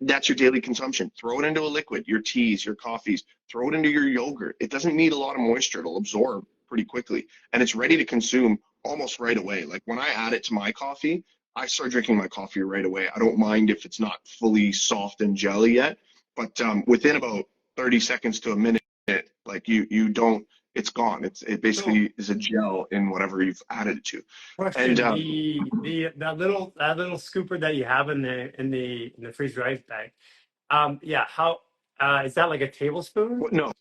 That's your daily consumption. Throw it into a liquid, your teas, your coffees, throw it into your yogurt. It doesn't need a lot of moisture. It'll absorb pretty quickly, and it's ready to consume almost right away. Like when I add it to my coffee, I start drinking my coffee right away. I don't mind if it's not fully soft and jelly yet, but within about 30 seconds to a minute, like you don't, it's gone. It So basically is a gel in whatever you've added it to. And question, that little scooper that you have in the freeze dried bag, yeah, how is that like a tablespoon? no,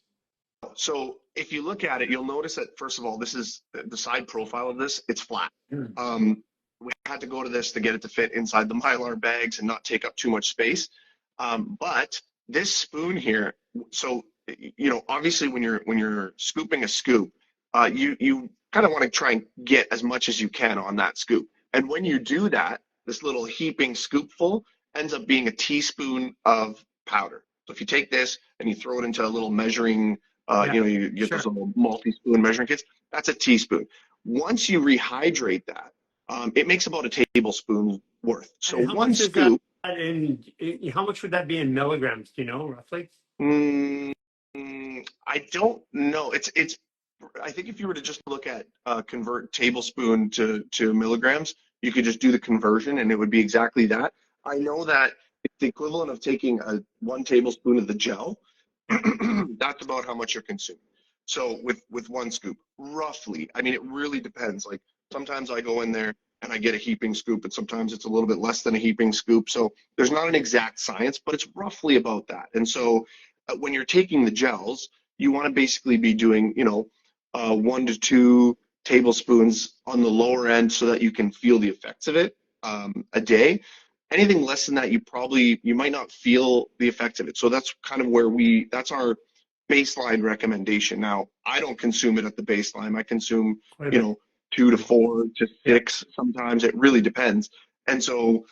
so if you look at it, you'll notice that first of all, this is the side profile of this. It's flat. Mm. We had to go to this to get it to fit inside the Mylar bags and not take up too much space. But this spoon here, so obviously when you're scooping a scoop, you kind of want to try and get as much as you can on that scoop. And when you do that, this little heaping scoopful ends up being a teaspoon of powder. So if you take this and you throw it into a little measuring, Yeah, you get sure. those little multi-spoon measuring kits. That's a teaspoon. Once you rehydrate that, it makes about a tablespoon worth. So And how one much is that scoop, how much would that be in milligrams? Do you know roughly? mm, I don't know. It's. I think if you were to just look at convert tablespoon to milligrams, you could just do the conversion and it would be exactly that. I know that it's the equivalent of taking 1 tablespoon of the gel. That's about how much you're consuming. So with one scoop, roughly. I mean, it really depends. Like sometimes I go in there and I get a heaping scoop, and sometimes it's a little bit less than a heaping scoop. So there's not an exact science, but it's roughly about that. And so when you're taking the gels, you want to basically be doing, 1 to 2 tablespoons on the lower end so that you can feel the effects of it a day. Anything less than that, you might not feel the effects of it. So that's kind of where that's our baseline recommendation. Now, I don't consume it at the baseline. I consume, Quite a bit. 2 to 4 to 6 sometimes. It really depends. And so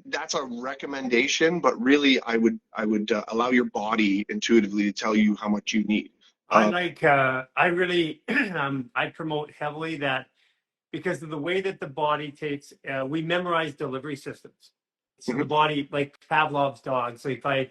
that's a recommendation, but really I would allow your body intuitively to tell you how much you need. I really, I promote heavily that because of the way that the body takes, we memorize delivery systems. So the body, like Pavlov's dog. So if I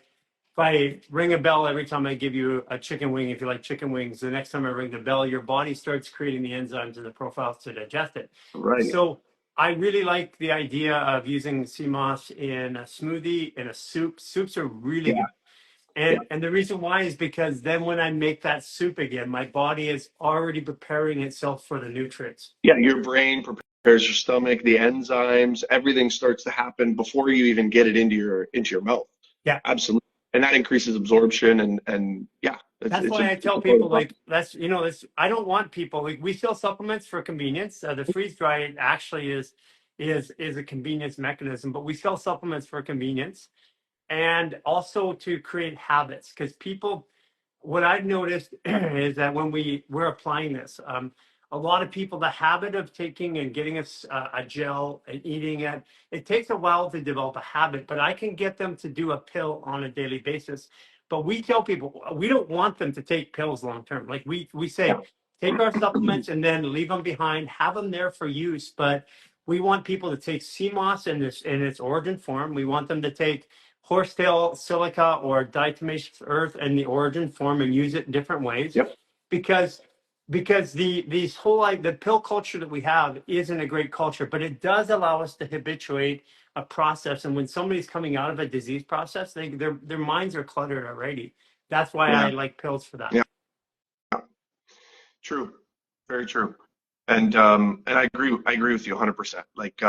ring a bell every time I give you a chicken wing, if you like chicken wings, the next time I ring the bell, your body starts creating the enzymes and the profiles to digest it. Right. So I really like the idea of using sea moss in a smoothie, in a soup. Soups are really good. And the reason why is because then when I make that soup again, my body is already preparing itself for the nutrients. Yeah, your brain prepares your stomach, the enzymes, everything starts to happen before you even get it into your mouth. Yeah. Absolutely. And that increases absorption and yeah. That's why I tell people like I don't want people like we sell supplements for convenience. The freeze dry actually is a convenience mechanism, but we sell supplements for convenience and also to create habits because people what I've noticed is that when we're applying this, a lot of people, the habit of taking and getting a gel and eating it, it takes a while to develop a habit, but I can get them to do a pill on a daily basis. But we tell people, we don't want them to take pills long term. Like we say, take our supplements and then leave them behind, have them there for use. But we want people to take CMOS in its origin form. We want them to take horsetail silica or diatomaceous earth in the origin form and use it in different ways. Yep. Because these whole like the pill culture that we have isn't a great culture, but it does allow us to habituate a process. And when somebody's coming out of a disease process, their minds are cluttered already. That's why I like pills for that. Yeah. True. Very true. And I agree with you 100%. Like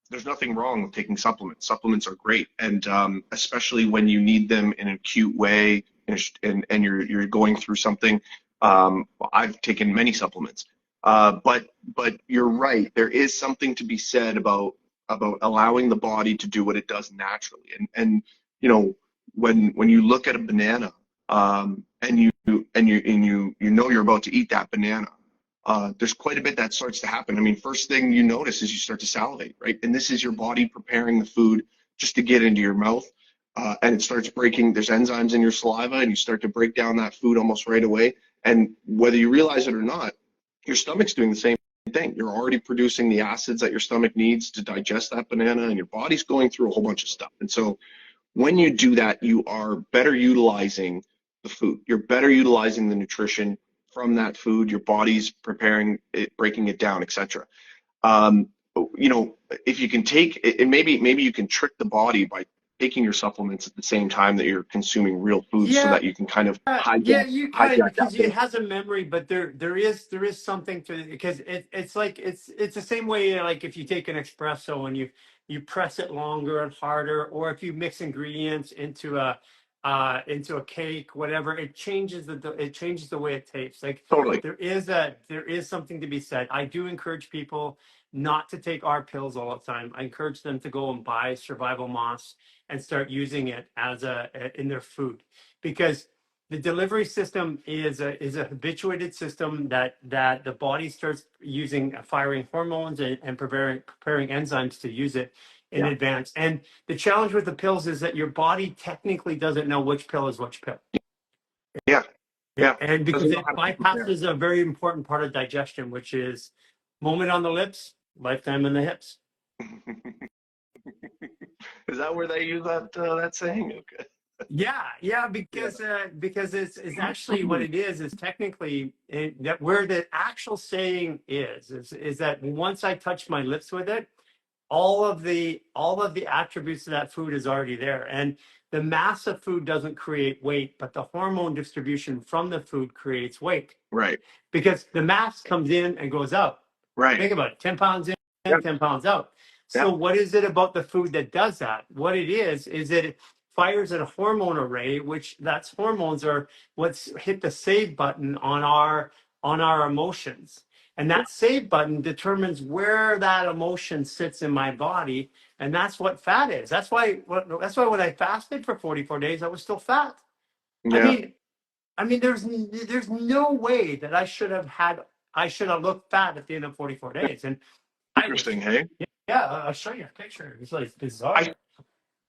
there's nothing wrong with taking supplements. Supplements are great, and especially when you need them in an acute way and you're going through something. I've taken many supplements, but you're right. There is something to be said about allowing the body to do what it does naturally. And you know when you look at a banana, and you know you're about to eat that banana. There's quite a bit that starts to happen. I mean, first thing you notice is you start to salivate, right? And this is your body preparing the food just to get into your mouth. And it starts breaking, there's enzymes in your saliva, and you start to break down that food almost right away. And whether you realize it or not, your stomach's doing the same thing. You're already producing the acids that your stomach needs to digest that banana, and your body's going through a whole bunch of stuff. And so when you do that, you are better utilizing the food. You're better utilizing the nutrition from that food. Your body's preparing it, breaking it down, etc. If you can take it, maybe you can trick the body by taking your supplements at the same time that you're consuming real food, so that you can kind of hijack. You can because it has a memory, but there is something to it because it's like it's the same way like if you take an espresso and you press it longer and harder, or if you mix ingredients into a cake, whatever, it changes the way it tastes. Like Totally. there is something to be said. I do encourage people not to take our pills all the time. I encourage them to go and buy survival moss and start using it in their food, because the delivery system is a habituated system that the body starts using, firing hormones and preparing enzymes to use it in advance. And the challenge with the pills is that your body technically doesn't know which pill is which pill. Yeah. And because it bypasses a very important part of digestion, which is moment on the lips, lifetime in the hips. Is that where they use that saying? Okay. Yeah, because it's actually what it is technically that where the actual saying is that once I touch my lips with it, all of the attributes of that food is already there. And the mass of food doesn't create weight, but the hormone distribution from the food creates weight. Right. Because the mass comes in and goes out. Right. Think about it, 10 pounds in, 10 pounds out. So what is it about the food that does that? What it is that it fires at a hormone array, which that's hormones are what's hit the save button on our emotions. And that save button determines where that emotion sits in my body. And that's what fat is. That's why when I fasted for 44 days, I was still fat. Yeah. I mean, there's no way that I should have looked fat at the end of 44 days. And Interesting, hey? Yeah, I'll show you a picture. It's like bizarre. I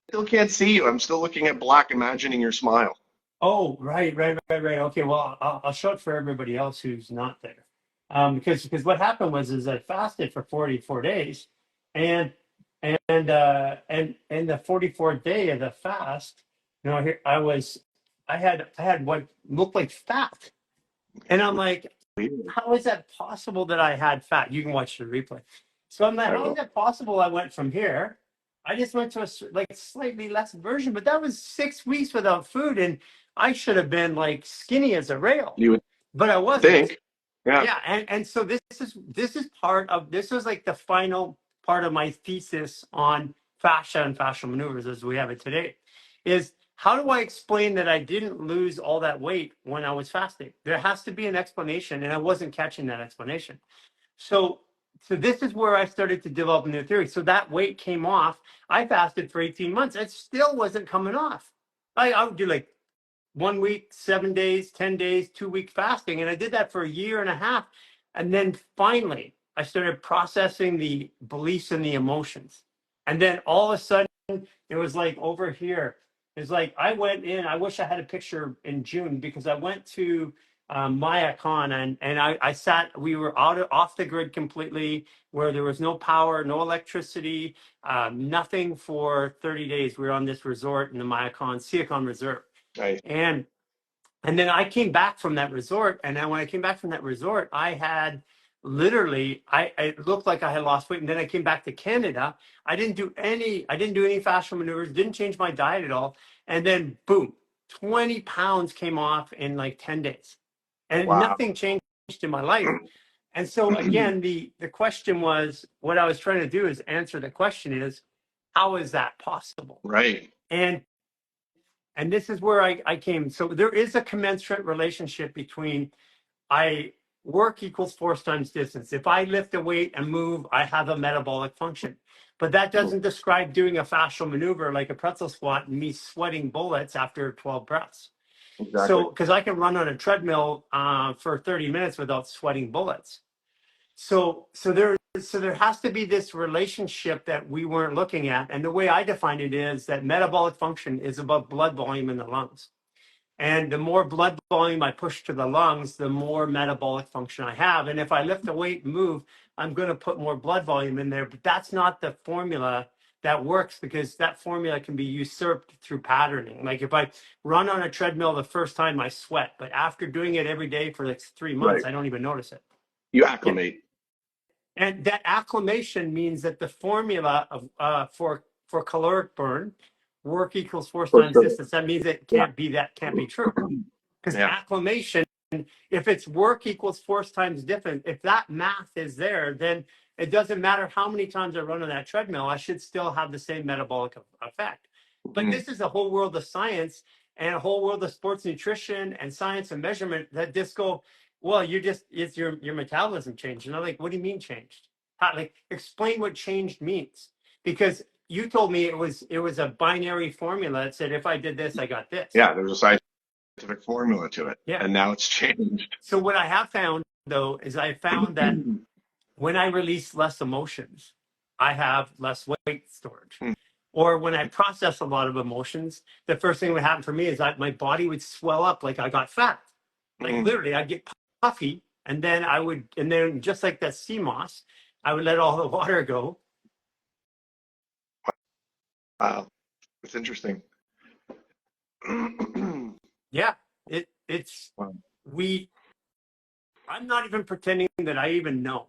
still can't see you. I'm still looking at black, imagining your smile. Oh, right. Okay, well, I'll show it for everybody else who's not there. Because what happened was I fasted for 44 days, and and the 44th day of the fast, here I had what looked like fat, and I'm like, Weird. how is that possible that I had fat? You can watch the replay. So I'm like, I how is will. that possible? I went from here. I just went to a like slightly less version, but that was 6 weeks without food, and I should have been like skinny as a rail, You would but I wasn't. think. Yeah. Yeah, and so this is part of this was like the final part of my thesis on fascia and fascial maneuvers as we have it today, is how do I explain that I didn't lose all that weight when I was fasting? There has to be an explanation, and I wasn't catching that explanation. So so this is where I started to develop a new theory. So that weight came off. I fasted for 18 months. It still wasn't coming off. I would do like 1 week, 7 days, 10 days, 2 week fasting. And I did that for a year and a half. And then finally, I started processing the beliefs and the emotions. And then all of a sudden, it was like over here. It's like I went in. I wish I had a picture in June because I went to MayaCon and I sat. We were off the grid completely, where there was no power, no electricity, nothing for 30 days. We were on this resort in the Siacon Resort, Nice. and then I came back from that resort, and then when I came back from that resort, I had literally, it looked like I had lost weight. And then I came back to Canada. I didn't do any fascial maneuvers, didn't change my diet at all. And then boom, 20 pounds came off in like 10 days. And Wow. nothing changed in my life. And so again, the question was, what I was trying to do is answer the question is, how is that possible? Right. And this is where I came. So there is a commensurate relationship between I work equals force times distance. If I lift a weight and move, I have a metabolic function. But that doesn't describe doing a fascial maneuver like a pretzel squat and me sweating bullets after 12 breaths. Exactly. So, because I can run on a treadmill for 30 minutes without sweating bullets. So there has to be this relationship that we weren't looking at. And the way I define it is that metabolic function is about blood volume in the lungs. And the more blood volume I push to the lungs, the more metabolic function I have. And if I lift a weight and move, I'm going to put more blood volume in there. But that's not the formula that works, because that formula can be usurped through patterning. Like if I run on a treadmill the first time, I sweat. But after doing it every day for like 3 months, Right. I don't even notice it. You acclimate. And that acclimation means that the formula of for caloric burn, work equals force For times sure. distance. That means it Yeah. can't be true. Because Yeah. acclimation, if it's work equals force times different, if that math is there, then it doesn't matter how many times I run on that treadmill, I should still have the same metabolic effect. But Mhm. this is a whole world of science and a whole world of sports nutrition and science and measurement that just go, well, it's your metabolism changed. And I'm like, what do you mean changed? Like, explain what changed means. Because you told me it was a binary formula that said if I did this, I got this. Yeah, there's a scientific formula to it. Yeah. And now it's changed. So what I have found though is I found that when I release less emotions, I have less weight storage. Or when I process a lot of emotions, the first thing that would happen for me is that my body would swell up like I got fat. Like literally, I'd get puffy, and then just like that sea moss, I would let all the water go. Wow. It's interesting. Yeah, it's Wow. I'm not even pretending that I even know.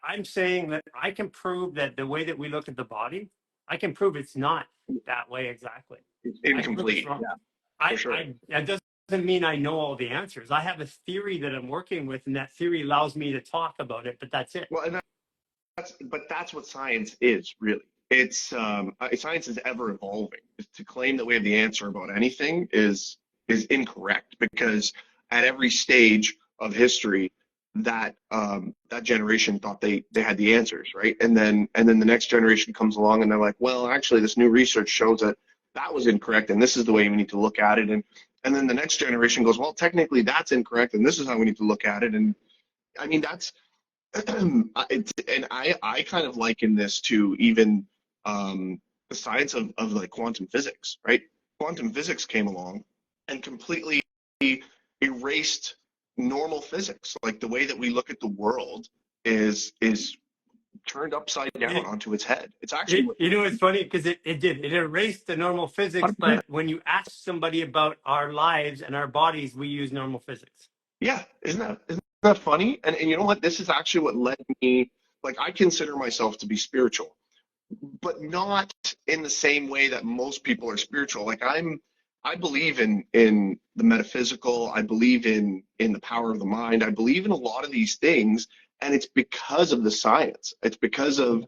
I'm saying that I can prove that the way that we look at the body, I can prove it's not that way exactly. It's I can prove it's incomplete. wrong. Yeah, for sure. That doesn't mean I know all the answers. I have a theory that I'm working with, and that theory allows me to talk about it, but that's it. Well, and that's what science is, really. It's science is ever evolving. To claim that we have the answer about anything is incorrect, because at every stage of history, that generation thought they had the answers, right? And then the next generation comes along and they're like, well, actually, this new research shows that was incorrect, and this is the way we need to look at it. And then the next generation goes, well, technically that's incorrect, and this is how we need to look at it. And I mean, that's and I kind of liken this to even the science of like quantum physics, right? Quantum physics came along and completely erased normal physics. Like the way that we look at the world is turned upside down onto its head. It's actually what, You know, it's funny because it erased the normal physics, 100%. but when you ask somebody about our lives and our bodies, we use normal physics. Yeah, isn't that funny? And you know what? This is actually what led me, like I consider myself to be spiritual, but not in the same way that most people are spiritual. Like I believe in the metaphysical. I believe in the power of the mind. I believe in a lot of these things, and it's because of the science. It's because of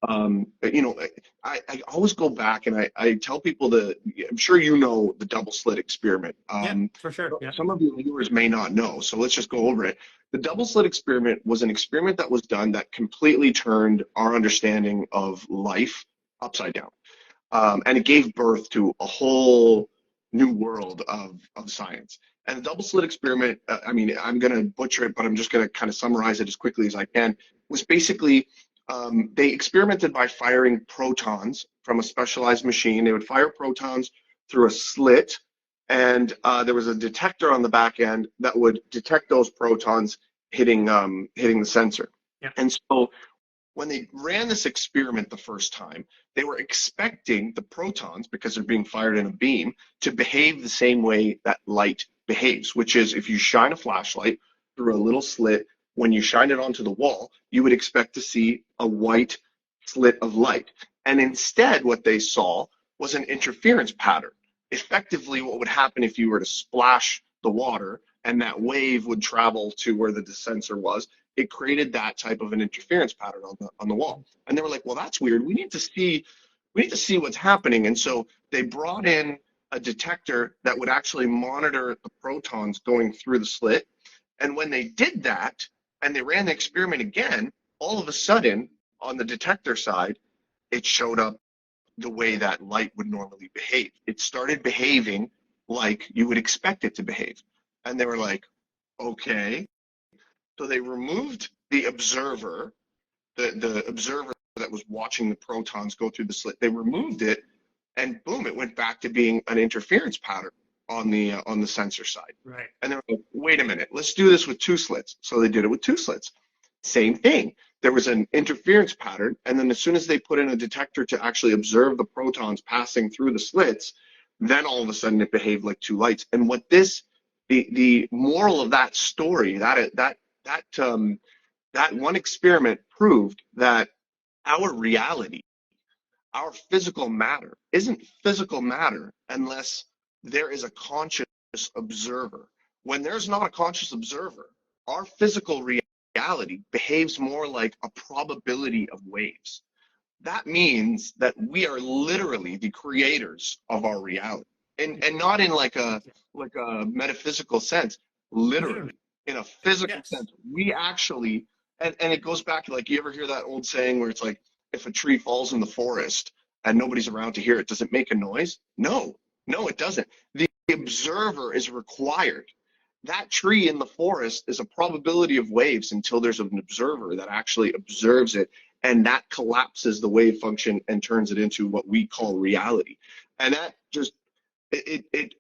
you know, I always go back and I tell people I'm sure you know the double slit experiment. Yeah, for sure. Yeah. Some of your viewers may not know, so let's just go over it. The double slit experiment was an experiment that was done that completely turned our understanding of life upside down. And it gave birth to a whole new world of science. And the double slit experiment, I mean, I'm going to butcher it, but I'm just going to kind of summarize it as quickly as I can, was basically they experimented by firing protons from a specialized machine. They would fire protons through a slit, and there was a detector on the back end that would detect those protons hitting the sensor. Yeah. And so when they ran this experiment the first time, they were expecting the protons, because they're being fired in a beam, to behave the same way that light behaves, which is if you shine a flashlight through a little slit, when you shine it onto the wall, you would expect to see a white slit of light. And instead, what they saw was an interference pattern. Effectively, what would happen if you were to splash the water and that wave would travel to where the sensor was, it created that type of an interference pattern on the wall. And they were like, well, that's weird. We need to see what's happening. And so they brought in a detector that would actually monitor the protons going through the slit. And when they did that and they ran the experiment again, all of a sudden on the detector side, it showed up the way that light would normally behave. It started behaving like you would expect it to behave. And they were like, okay. So they removed the observer, the observer that was watching the protons go through the slit. They removed it, and boom, it went back to being an interference pattern on the sensor side. Right. And they're like, wait a minute, let's do this with two slits. So they did it with two slits. Same thing. There was an interference pattern, and then as soon as they put in a detector to actually observe the protons passing through the slits, then all of a sudden it behaved like two lights. And what the moral of that story, that one experiment proved that our reality, our physical matter, isn't physical matter unless there is a conscious observer. When there's not a conscious observer, our physical reality behaves more like a probability of waves. That means that we are literally the creators of our reality. And not in like a metaphysical sense, literally in a physical Yes. sense. We actually, and it goes back to, like, you ever hear that old saying where it's like, if a tree falls in the forest and nobody's around to hear it, does it make a noise? No, it doesn't. The observer is required. That tree in the forest is a probability of waves until there's an observer that actually observes it, and that collapses the wave function and turns it into what we call reality. And that just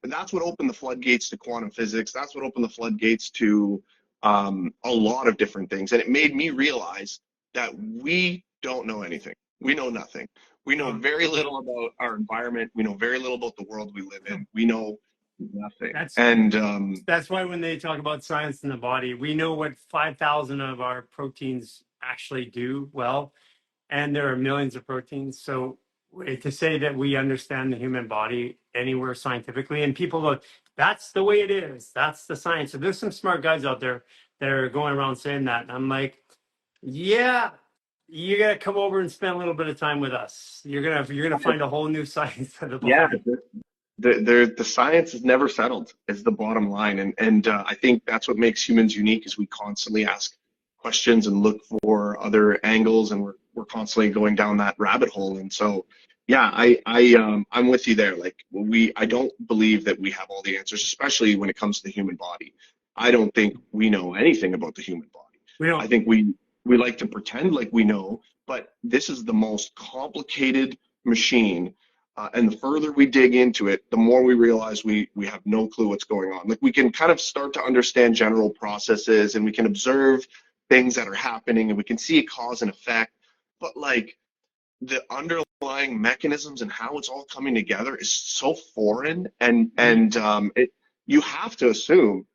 that's what opened the floodgates to quantum physics. That's what opened the floodgates to a lot of different things. And it made me realize that we don't know anything. We know nothing. We know very little about our environment. We know very little about the world we live in. We know nothing. That's why when they talk about science in the body, we know what 5,000 of our proteins actually do well, and there are millions of proteins. So to say that we understand the human body anywhere scientifically, and people look, that's the way it is. That's the science. So there's some smart guys out there that are going around saying that. And I'm like, yeah, you got to come over and spend a little bit of time with us. You're gonna find a whole new science of the body. Yeah, the science is never settled is the bottom line, and I think that's what makes humans unique is we constantly ask questions and look for other angles, and we're constantly going down that rabbit hole. And so yeah, I'm with you there. Like, I don't believe that we have all the answers, especially when it comes to the human body. I don't think we know anything about the human body. We don't. I think we like to pretend like we know, but this is the most complicated machine And the further we dig into it, the more we realize we have no clue what's going on. Like we can kind of start to understand general processes and we can observe things that are happening and we can see a cause and effect. But like the underlying mechanisms and how it's all coming together is so foreign and you have to assume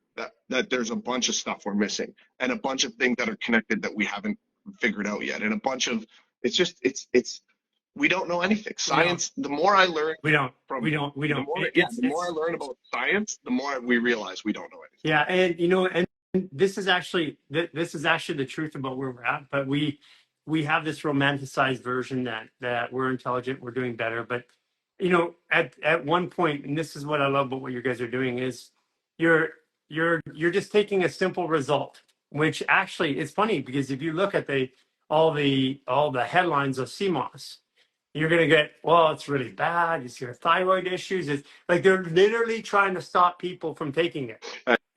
that there's a bunch of stuff we're missing and a bunch of things that are connected that we haven't figured out yet and a bunch of it's we don't know anything. Science, the more I learn We don't. from We don't. We the don't. more It, the more I learn about science, the more we realize we don't know anything. yeah, and you know, and this is actually the truth about where we're at. But we have this romanticized version that we're intelligent, we're doing better. But you know, at one point, and this is what I love about what you guys are doing is you're you're just taking a simple result, which actually it's funny because if you look at all the headlines of CMOS, you're going to get, well, it's really bad. You see your thyroid issues. It's like they're literally trying to stop people from taking it,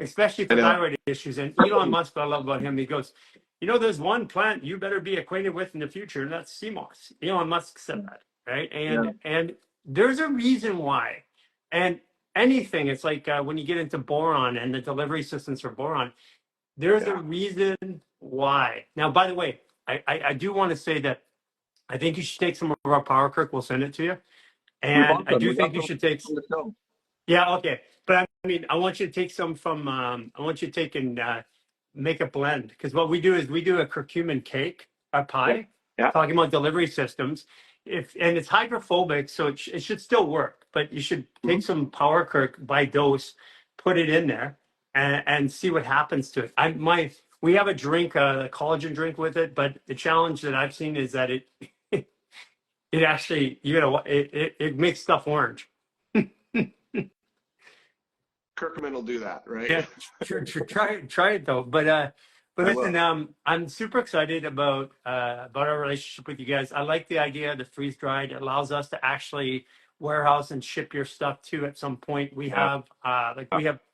especially I for know. thyroid issues. And Elon Musk, what I love about him, he goes, you know, there's one plant you better be acquainted with in the future, and that's CMOS. Elon Musk said that, right? Yeah. And there's a reason why. And anything, it's like when you get into boron and the delivery systems for boron, there's a reason why. Now, by the way, I do want to say that I think you should take some of our power kirk. We'll send it to you. We And bought I them. do We think got you them should take, on the show. yeah, okay. But I mean, I want you to take some from, I want you to take and make a blend. Because what we do is we do a curcumin cake, a pie, Yeah. talking about delivery systems. And it's hydrophobic, so it should still work. But you should take some power kirk by dose, put it in there, and see what happens to it. We have a drink, a collagen drink with it, but the challenge that I've seen is that it it actually it makes stuff orange. Kirkman will do that, right? Yeah, try it though. But I listen, will. I'm super excited about our relationship with you guys. I like the idea of the freeze dried. It allows us to actually warehouse and ship your stuff to at some point. We have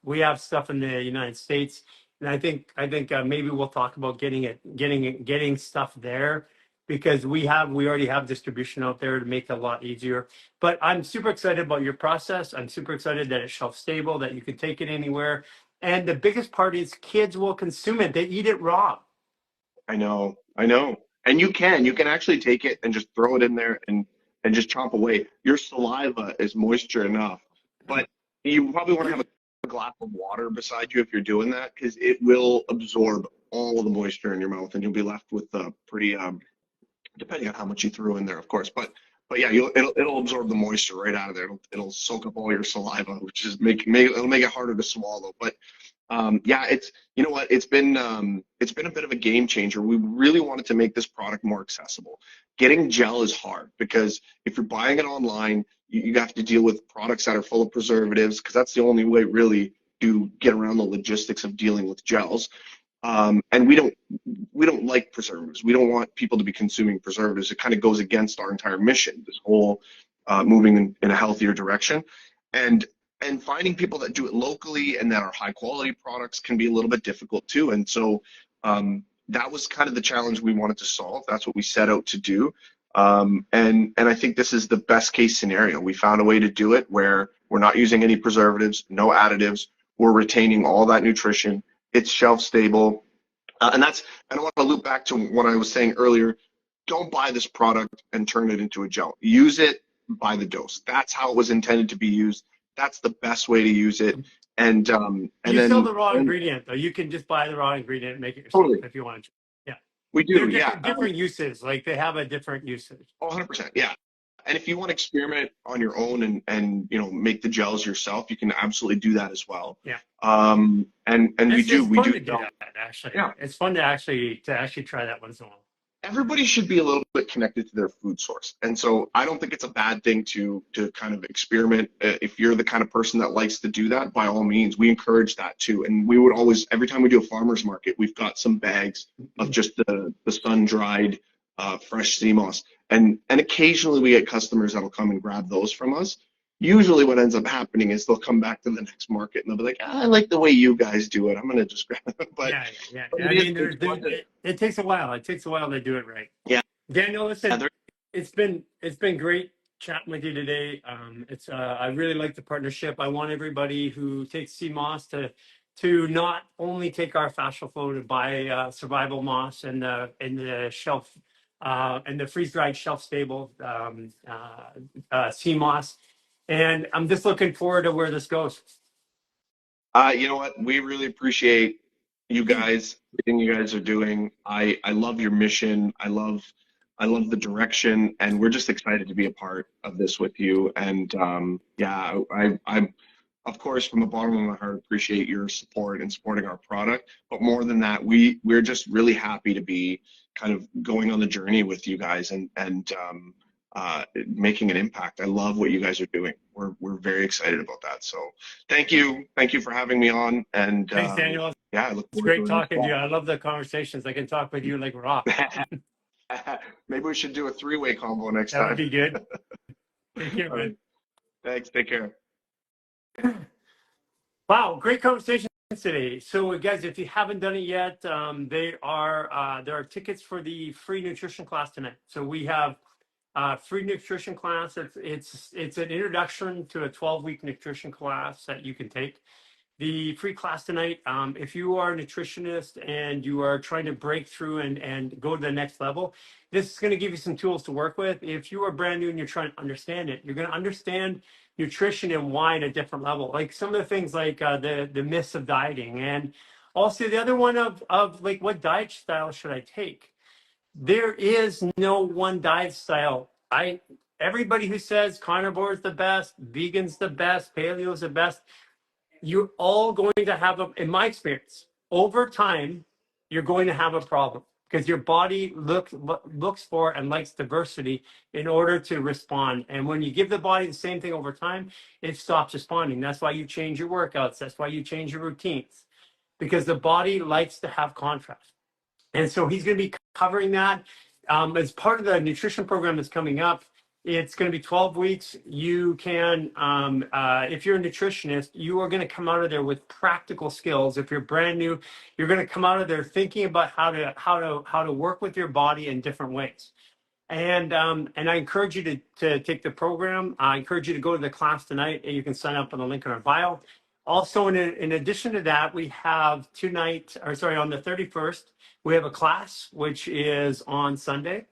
we have stuff in the United States, and I think maybe we'll talk about getting stuff there because we already have distribution out there to make it a lot easier. But I'm super excited about your process. I'm super excited that it's shelf stable, that you can take it anywhere. And the biggest part is kids will consume it. They eat it raw. I know. And you can actually take it and just throw it in there and just chomp away. Your saliva is moisture enough, but you probably want to have a glass of water beside you if you're doing that because it will absorb all of the moisture in your mouth and you'll be left with a pretty depending on how much you threw in there, of course. But yeah, it'll absorb the moisture right out of there. It'll soak up all your saliva, which is it'll make it harder to swallow. But yeah, it's you know what, it's been a bit of a game changer. We really wanted to make this product more accessible. Getting gel is hard because if you're buying it online, you have to deal with products that are full of preservatives because that's the only way really to get around the logistics of dealing with gels. And we don't like preservatives. We don't want people to be consuming preservatives. It kind of goes against our entire mission, this whole moving in a healthier direction. And finding people that do it locally and that are high quality products can be a little bit difficult too. And so that was kind of the challenge we wanted to solve. That's what we set out to do. And I think this is the best case scenario. We found a way to do it where we're not using any preservatives, no additives. We're retaining all that nutrition. It's shelf stable. And I want to loop back to what I was saying earlier. Don't buy this product and turn it into a gel. Use it by the dose. That's how it was intended to be used. That's the best way to use it. And sell the raw ingredient, though. You can just buy the raw ingredient and make it yourself if you want to. Yeah. We do, different uses. Like they have a different usage. 100%, yeah. And if you want to experiment on your own and make the gels yourself, you can absolutely do that as well. Yeah. And we do that, actually. Yeah. It's fun to actually try that once in a while. Everybody should be a little bit connected to their food source. And so I don't think it's a bad thing to kind of experiment. If you're the kind of person that likes to do that, by all means, we encourage that too. And we would always, every time we do a farmer's market, we've got some bags of just the sun-dried fresh CMOS. And occasionally we get customers that'll come and grab those from us. Usually what ends up happening is they'll come back to the next market and they'll be like, I like the way you guys do it. I'm going to just grab it. But yeah. I mean, it takes a while. It takes a while to do it right. Yeah. Daniel, listen, it's been great chatting with you today. It's I really like the partnership. I want everybody who takes CMOS to not only take our fascial flow to buy survival moss and the shelf and the freeze dried shelf stable CMOS. And I'm just looking forward to where this goes. You know what? We really appreciate you guys, everything you guys are doing. I love your mission. I love the direction, and we're just excited to be a part of this with you. And yeah, I of course, from the bottom of my heart, appreciate your support and supporting our product. But more than that, we're just really happy to be kind of going on the journey with you guys and making an impact. I love what you guys are doing. We're very excited about that. So thank you for having me on. And Thanks, Daniel. yeah, I look It's forward great to talking to you. I love the conversations. I can talk with you like rock. Maybe we should do a three-way combo next That would time. be good. Take care, All man. right. Thanks. Take care. Wow, great conversation today. So, guys, if you haven't done it yet, there are tickets for the free nutrition class tonight. So we have free nutrition class. It's an introduction to a 12-week nutrition class that you can take. The free class tonight, if you are a nutritionist and you are trying to break through and go to the next level, this is going to give you some tools to work with. If you are brand new and you're trying to understand it, you're going to understand nutrition and why at a different level. Like some of the things like the myths of dieting, and also the other one of like what diet style should I take? There is no one diet style. Everybody who says carnivore is the best, vegan's the best, paleo is the best, you're all going to have in my experience, over time, you're going to have a problem because your body looks for and likes diversity in order to respond. And when you give the body the same thing over time, it stops responding. That's why you change your workouts. That's why you change your routines, because the body likes to have contrast. And so he's going to be covering that as part of the nutrition program that's coming up. It's going to be 12 weeks. You can, if you're a nutritionist, you are going to come out of there with practical skills. If you're brand new, you're going to come out of there thinking about how to work with your body in different ways. And I encourage you to take the program. I encourage you to go to the class tonight, and you can sign up on the link in our bio. Also, in addition to that, we have on the 31st, we have a class, which is on Sunday.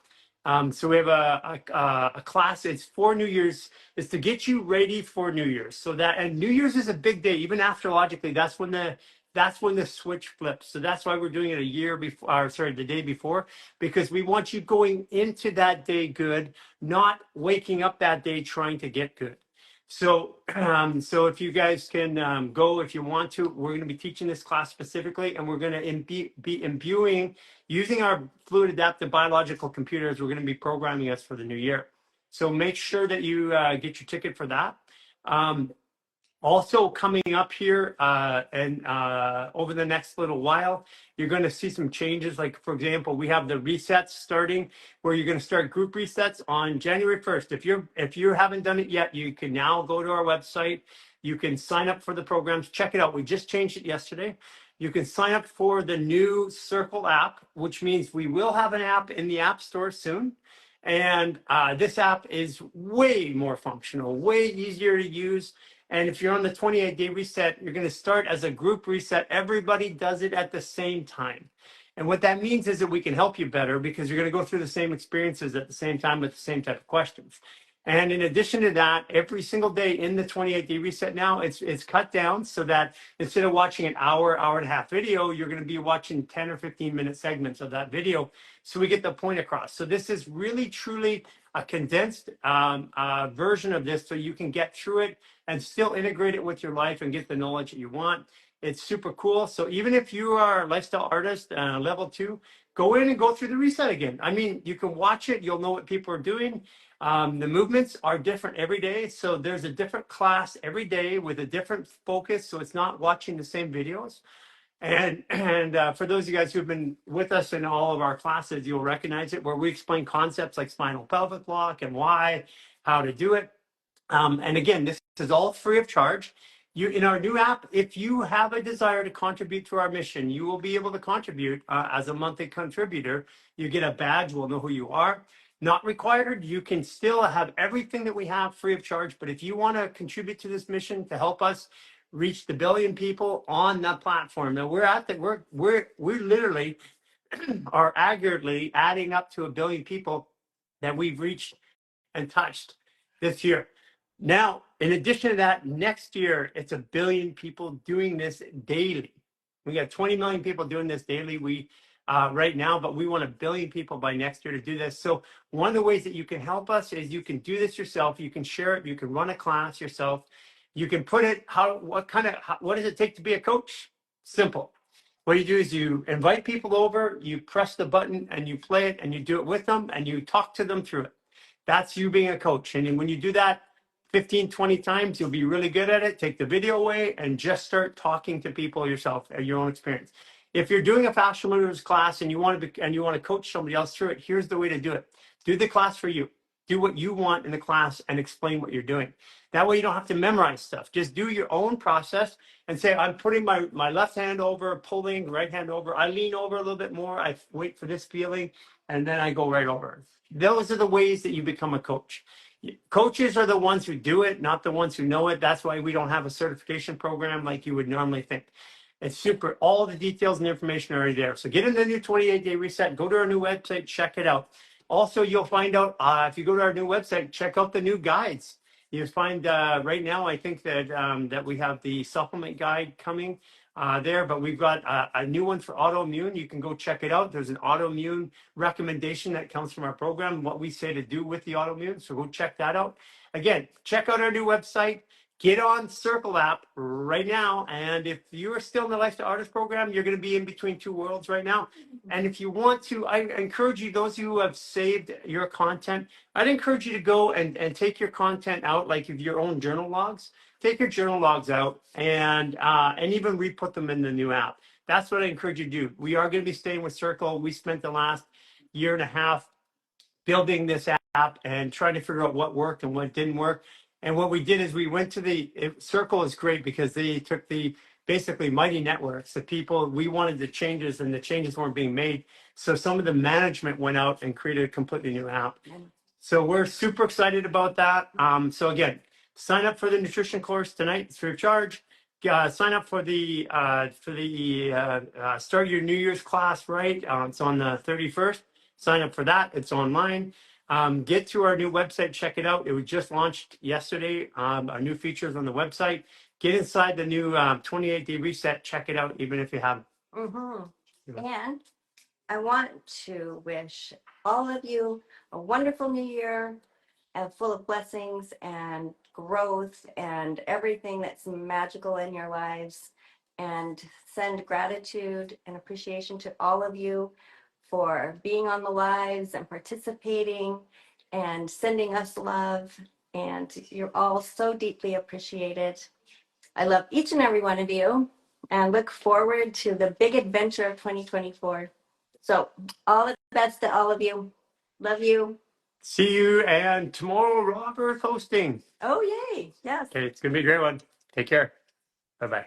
So we have a class. It's for New Year's. It's to get you ready for New Year's. And New Year's is a big day. Even astrologically, that's when the switch flips. So that's why we're doing it the day before, because we want you going into that day good, not waking up that day trying to get good. So, so if you guys can go, if you want to, we're going to be teaching this class specifically, and we're going to be imbuing, using our fluid adaptive biological computers, we're going to be programming us for the new year. So make sure that you get your ticket for that. Also coming up here and over the next little while, you're going to see some changes. Like, for example, we have the resets starting, where you're going to start group resets on January 1st. If you haven't done it yet, you can now go to our website. You can sign up for the programs. Check it out. We just changed it yesterday. You can sign up for the new Circle app, which means we will have an app in the App Store soon. And this app is way more functional, way easier to use. And if you're on the 28-day reset, you're going to start as a group reset. Everybody does it at the same time. And what that means is that we can help you better, because you're going to go through the same experiences at the same time with the same type of questions. And in addition to that, every single day in the 28-day reset now, it's cut down so that instead of watching an hour and a half video, you're going to be watching 10 or 15-minute segments of that video, so we get the point across. So this is really, truly a condensed version of this, so you can get through it and still integrate it with your life and get the knowledge that you want. It's super cool. So even if you are a lifestyle artist, level 2, go in and go through the reset again. I mean, you can watch it. You'll know what people are doing. The movements are different every day. So there's a different class every day with a different focus. So it's not watching the same videos. And for those of you guys who've been with us in all of our classes, you'll recognize it, where we explain concepts like spinal pelvic block and why, how to do it. And again, this is all free of charge. In our new app, if you have a desire to contribute to our mission, you will be able to contribute as a monthly contributor. You get a badge, we'll know who you are. Not required. You can still have everything that we have free of charge. But if you want to contribute to this mission to help us reach the billion people on that platform, now we're at that. We literally are accurately adding up to 1 billion people that we've reached and touched this year. Now, in addition to that, next year, it's 1 billion people doing this daily. We got 20 million people doing this daily right now, but we want 1 billion people by next year to do this. So one of the ways that you can help us is you can do this yourself. You can share it. You can run a class yourself. You can put it, what does it take to be a coach? Simple. What you do is you invite people over, you press the button and you play it and you do it with them and you talk to them through it. That's you being a coach. And when you do that 15, 20 times, you'll be really good at it. Take the video away and just start talking to people yourself at your own experience. If you're doing a fascia maneuvers class and you want to coach somebody else through it, here's the way to do it. Do the class for you. Do what you want in the class and explain what you're doing. That way you don't have to memorize stuff. Just do your own process and say, I'm putting my left hand over, pulling, right hand over. I lean over a little bit more. I wait for this feeling, and then I go right over. Those are the ways that you become a coach. Coaches are the ones who do it, not the ones who know it. That's why we don't have a certification program like you would normally think. It's super. All the details and information are already there. So get in the new 28-day reset. Go to our new website. Check it out. Also, you'll find out if you go to our new website, check out the new guides. You find right now, I think that that we have the supplement guide coming there, but we've got a new one for autoimmune. You can go check it out. There's an autoimmune recommendation that comes from our program, what we say to do with the autoimmune. So go check that out. Again, check out our new website. Get on Circle app right now. And if you're still in the Lifestyle Artist program, you're going to be in between two worlds right now. And if you want to, I encourage you, those who have saved your content, I'd encourage you to go and take your content out, like your own journal logs. Take your journal logs out and even re-put them in the new app. That's what I encourage you to do. We are going to be staying with Circle. We spent the last year and a half building this app and trying to figure out what worked and what didn't work. And what we did is we went to Circle is great because they took basically mighty networks, the people, we wanted the changes and the changes weren't being made. So some of the management went out and created a completely new app. So we're super excited about that. So again, sign up for the nutrition course tonight. It's free of charge. Sign up for the start your New Year's class, right? It's on the 31st. Sign up for that. It's online. Get to our new website. Check it out. It was just launched yesterday. Our new features on the website. Get inside the new 28-day reset. Check it out, even if you haven't. And I want to wish all of you a wonderful new year and full of blessings and growth and everything that's magical in your lives. And send gratitude and appreciation to all of you for being on the lives and participating and sending us love. And you're all so deeply appreciated. I love each and every one of you and look forward to the big adventure of 2024. So all the best to all of you. Love you. See you. And tomorrow, Robert hosting. Oh, yay. Yes. Okay, it's going to be a great one. Take care. Bye-bye.